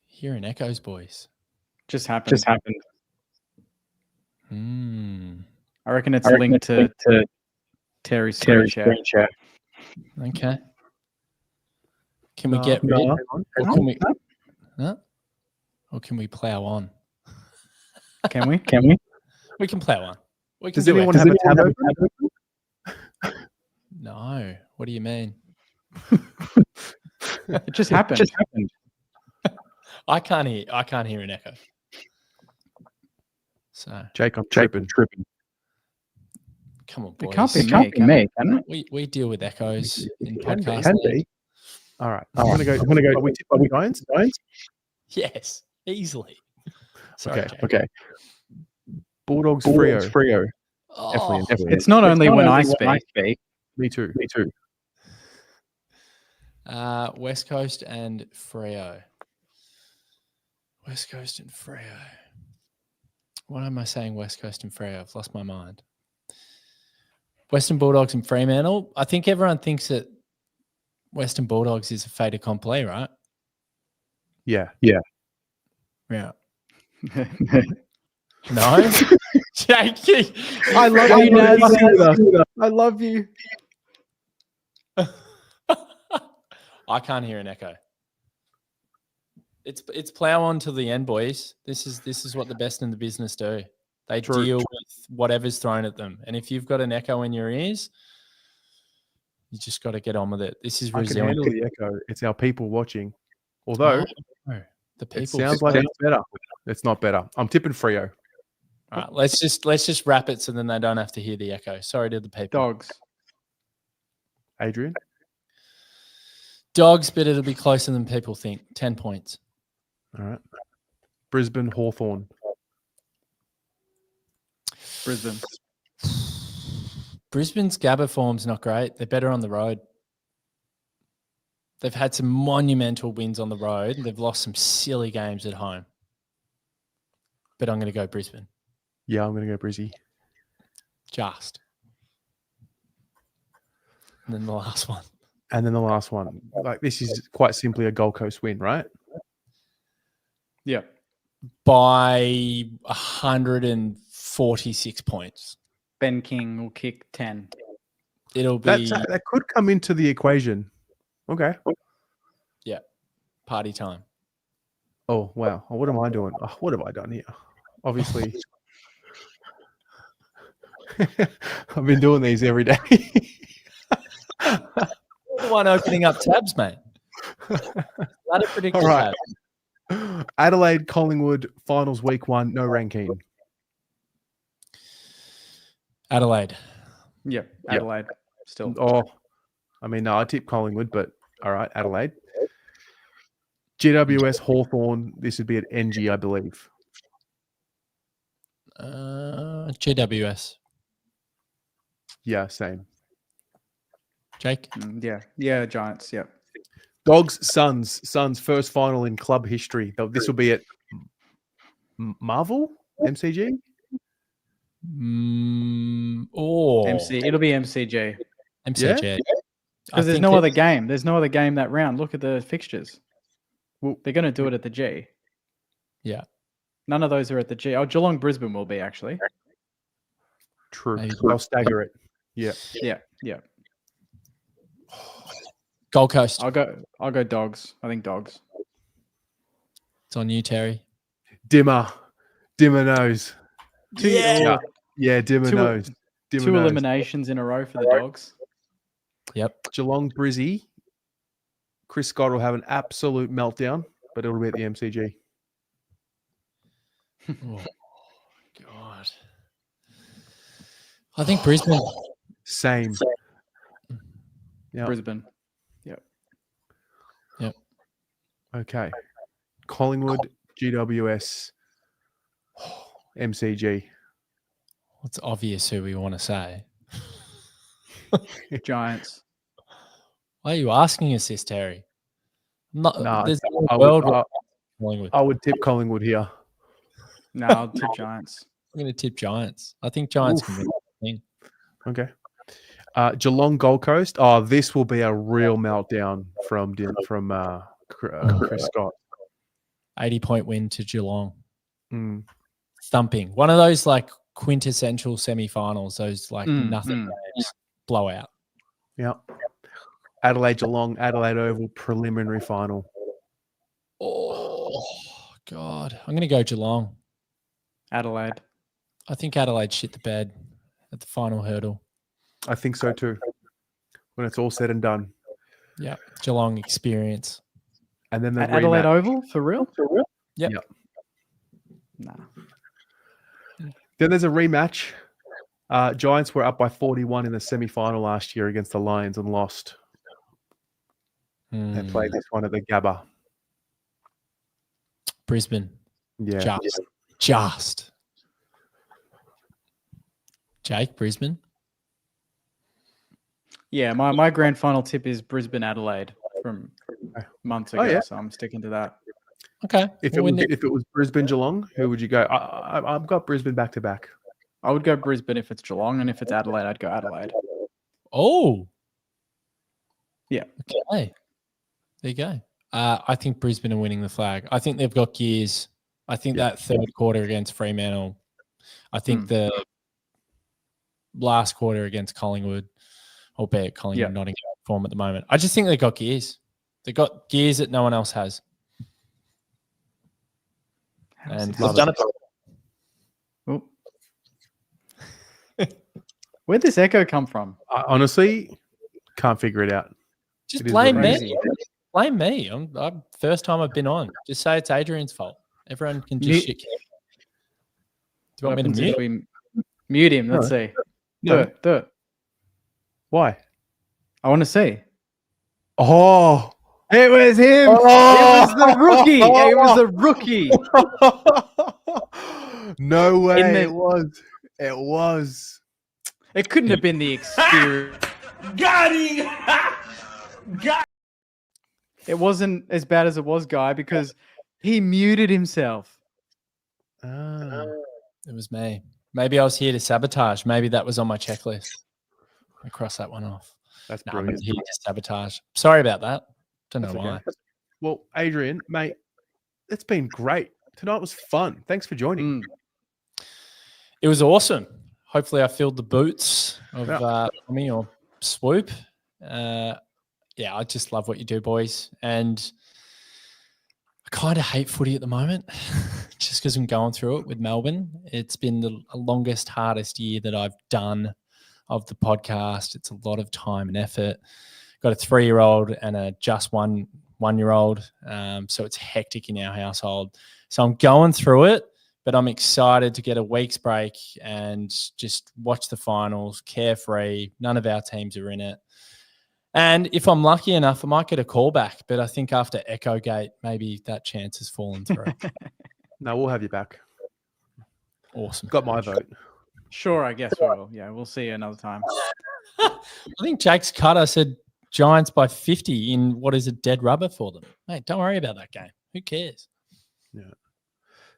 B: Hearing echoes, boys.
C: Just happened. I reckon it's linked to Terry's screen share.
B: Okay. Can we get rid? Or can we? No? Or can we plow on?
C: Can we?
B: We can plow on. We can
A: Does anyone have a tab open?
B: No. What do you mean?
C: It just happened.
B: I can't hear an echo. So
A: Jake, I'm tripping.
B: Come on, boys.
C: It can't be me, can it?
B: We deal with echoes in podcasts.
A: Can be. All right. I'm gonna go. Are we tip on Giants?
B: Yes, easily. Sorry,
A: Okay. Bulldogs Freo.
B: Oh,
A: Definitely.
C: It's not only when I speak.
A: Me too.
B: West Coast and Freo. West Coast and Freo. Why am I saying West Coast and Freo? I've lost my mind. Western Bulldogs and Fremantle. I think everyone thinks that Western Bulldogs is a fait accompli, right?
A: Yeah.
B: No? Jakey.
C: I love you, Naz. I love you.
B: I can't hear an echo. It's plow on to the end, boys. This is what the best in the business do. They deal with whatever's thrown at them. And if you've got an echo in your ears, you just got to get on with it. This is resilient.
A: I can handle the echo. It's our people watching. Although
B: the people
A: it sounds like it's better. It's not better. I'm tipping Freo.
B: All right, let's just wrap it so then they don't have to hear the echo. Sorry to the people.
C: Dogs.
A: Adrian?
B: Dogs, but it'll be closer than people think. 10 points.
A: All right. Brisbane, Hawthorn.
B: Brisbane's Gabba form's not great. They're better on the road. They've had some monumental wins on the road. They've lost some silly games at home. But I'm going to go Brisbane.
A: Yeah, I'm going to go Brizzy.
B: Just. And then the last one. Like, this is quite simply a Gold Coast win, right?
C: Yeah.
B: By 146 points.
C: Ben King will kick 10.
B: It'll be...
A: That could come into the equation. Okay.
B: Yeah. Party time.
A: Oh, wow. What am I doing? What have I done here? Obviously. I've been doing these every day.
B: You're the one opening up tabs, mate. Let it predict.
A: All right. Adelaide, Collingwood, finals week 1, no ranking.
C: Adelaide. Yep. Adelaide. Still.
A: Oh, I mean, no, I tip Collingwood, but all right, Adelaide. GWS Hawthorn. This would be at NG, I believe.
B: GWS.
A: Yeah, same.
B: Jake?
C: Yeah, Giants, yep.
A: Dogs, Suns, first final in club history. This will be at Marvel? MCG?
C: It'll be MCG.
B: MCG.
C: Because there's no other game. There's no other game that round. Look at the fixtures.
A: Well,
C: they're going to do it at the G.
B: Yeah.
C: None of those are at the G. Oh, Geelong Brisbane will be, actually.
A: True. I'll stagger it. Yeah.
C: Yeah.
B: Gold Coast.
C: I'll go Dogs. I think Dogs.
B: It's on you, Terry.
A: Dimmer knows.
C: Yeah,
A: Dimmer knows.
C: Two eliminations in a row for the Dogs.
B: Yep.
A: Geelong Brizzy. Chris Scott will have an absolute meltdown, but it'll be at the MCG.
B: Oh, God. I think Brisbane.
A: Same. Yep.
C: Brisbane.
B: Yep.
A: Okay. Collingwood, GWS, MCG.
B: It's obvious who we want to say.
C: Giants.
B: Why are you asking us this, Terry?
A: I would tip Collingwood here.
C: No, I'll tip Giants.
B: I'm going to tip Giants. I think Giants can win the thing.
A: Okay. Geelong Gold Coast. Oh, this will be a real meltdown from Chris Scott.
B: 80-point win to Geelong.
A: Thumping.
B: One of those like quintessential semi-finals. Those like nothing games. Blowout.
A: Yeah. Adelaide Geelong, Adelaide Oval preliminary final.
B: Oh God, I'm going to go Geelong.
C: Adelaide.
B: I think Adelaide shit the bed at the final hurdle.
A: I think so too. When it's all said and done.
B: Yeah, Geelong experience.
A: And then
C: at Adelaide Oval for real?
B: Yep.
C: Nah.
A: Then there's a rematch. Giants were up by 41 in the semi-final last year against the Lions and lost. They played this one at the Gabba.
B: Brisbane.
A: Yeah.
B: Just. Jake, Brisbane?
C: Yeah, my grand final tip is Brisbane Adelaide from months ago, so I'm sticking to that.
B: Okay.
A: If it was Brisbane Geelong, who would you go? I've got Brisbane back to back.
C: I would go Brisbane if it's Geelong, and if it's Adelaide, I'd go Adelaide.
B: Oh.
C: Yeah.
B: Okay. There you go. I think Brisbane are winning the flag. I think they've got gears. I think that third quarter against Fremantle. I think the last quarter against Collingwood, albeit Collingwood not in form at the moment. I just think they've got gears. They've got gears that no one else has. And they've done it.
C: Oh. Where'd this echo come from?
A: I honestly can't figure it out.
B: Just blame me. Blame me. I'm first time I've been on. Just say it's Adrian's fault. Everyone can just shit. Do you want me to mute?
C: Mute him. Let's see. Do it.
A: Why?
C: I want to see.
A: Oh,
C: it was him. Oh! It was the rookie. It was the rookie.
A: No way. It was. It was.
C: It couldn't have been the experience.
F: Got him.
C: It wasn't as bad as it was, Guy, because he muted himself.
B: It was me. Maybe I was here to sabotage. Maybe that was on my checklist. I crossed that one off.
A: That's brilliant.
B: I was here to sabotage. Sorry about that. Don't know why.
A: Well, Adrian, mate, it's been great. Tonight was fun. Thanks for joining.
B: It was awesome. Hopefully I filled the boots of me or Swoop. I just love what you do, boys. And I kind of hate footy at the moment just because I'm going through it with Melbourne. It's been the longest, hardest year that I've done of the podcast. It's a lot of time and effort. Got a 3-year-old and a just one-year-old. So it's hectic in our household. So I'm going through it, but I'm excited to get a week's break and just watch the finals, carefree. None of our teams are in it. And if I'm lucky enough, I might get a call back. But I think after Echo Gate, maybe that chance has fallen through.
A: No, we'll have you back.
B: Awesome.
A: Got my vote.
C: Sure, I guess we will. Yeah, we'll see you another time.
B: I think Jake's cutter said Giants by 50 in what is a dead rubber for them. Mate, don't worry about that game. Who cares?
A: Yeah.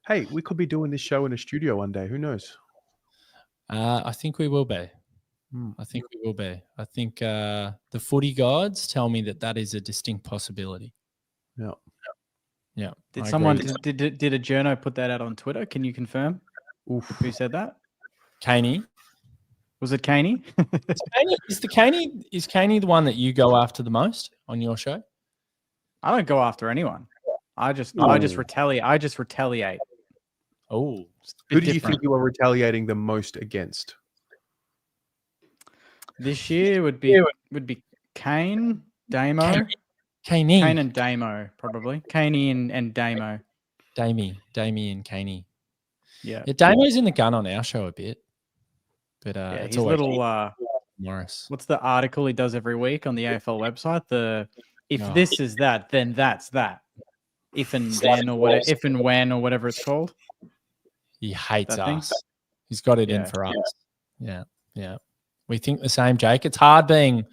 A: Hey, we could be doing this show in a studio one day. Who knows?
B: I think we will be. I think we will be. I think the footy gods tell me that is a distinct possibility.
A: Yeah.
B: Yeah.
C: Did
B: I
C: someone
B: agree.
C: did a journo put that out on Twitter? Can you confirm?
A: Oof.
C: Who said that?
B: Caney.
C: Was it Caney?
B: Is Caney the one that you go after the most on your show?
C: I don't go after anyone. I just retaliate. I just retaliate.
B: Oh.
A: Who do you think you are retaliating the most against?
C: This year would be Kane, Damo.
B: Caney.
C: Kane and Damo, probably. Caney and Damo.
B: Damie and Caney.
C: Yeah.
B: Damo's in the gun on our show a bit. But it's
C: his little
B: Morris.
C: What's the article he does every week on the AFL website? This is that, then that's that. If and then or whatever, if and when or whatever it's called.
B: He hates us. He's got it in for us. Yeah. Yeah. We think the same, Jake. It's hard being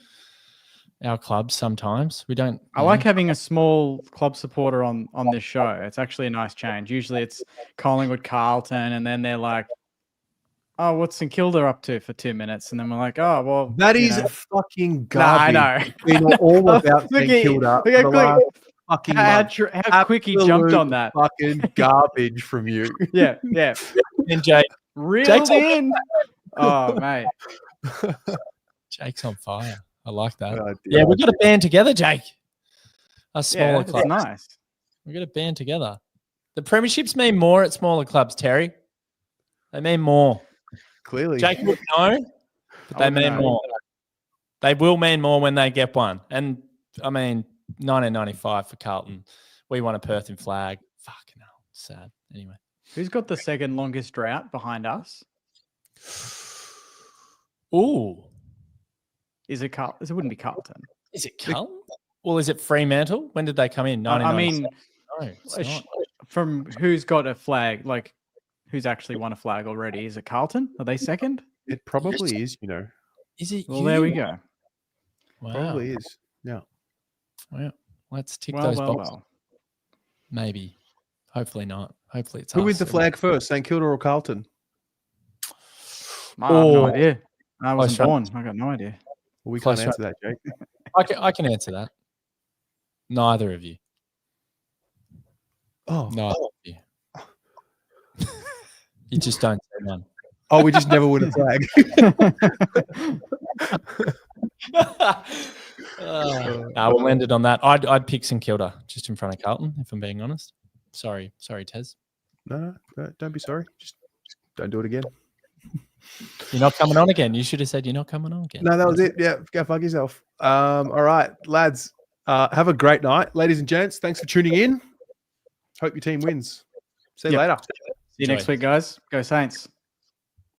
B: our club sometimes. We don't.
C: I like having a small club supporter on this show. It's actually a nice change. Usually it's Collingwood, Carlton, and then they're like, oh, what's St Kilda up to for 2 minutes? And then we're like, oh, well.
A: That is fucking garbage.
C: Nah, I know.
A: We know all about St Kilda.
C: How quick he jumped on that.
A: Fucking garbage from you.
C: Yeah.
B: And Jake.
C: Reeled in. Oh, mate.
B: Jake's on fire. I like that.
A: Oh,
B: yeah, we've got to band together, Jake. Us smaller clubs.
C: Nice.
B: We've got to band together. The premierships mean more at smaller clubs, Terry. They mean more.
A: Clearly.
B: Jake would know, but they mean more. They will mean more when they get one. And, I mean, 1995 for Carlton. We won a Perth in flag. Fucking hell. Sad. Anyway.
C: Who's got the second longest drought behind us?
B: Ooh.
C: Is it Carlton? It wouldn't be Carlton.
B: Is it Carlton? Well, is it Fremantle? When did they come in?
C: I mean,
B: no,
C: from who's got a flag, like who's actually won a flag already? Is it Carlton? Are they second?
A: It probably is,
B: Is it?
C: Well, there we go.
B: Wow.
A: Probably is. Yeah.
B: Well, let's tick those boxes.
C: Well.
B: Maybe. Hopefully not. Hopefully it's
A: Who
B: us.
A: wins the flag first, St Kilda or Carlton?
C: I have no idea. I wasn't born. I got no idea.
A: Well, we can't answer that, Jake.
B: I can answer that. Neither of you.
A: Oh.
B: Neither of you. You just don't say none.
A: Oh, we just never win a flag.
B: We'll end it on that. I'd pick St Kilda just in front of Carlton, if I'm being honest. Sorry, Tez.
A: No, don't be sorry. Just don't do it again.
B: You're not coming on again. You should have said you're not coming on again.
A: No, that was it. Yeah, go fuck yourself. All right, lads. Have a great night. Ladies and gents, thanks for tuning in. Hope your team wins. See you later.
C: See you next week, guys. Go Saints.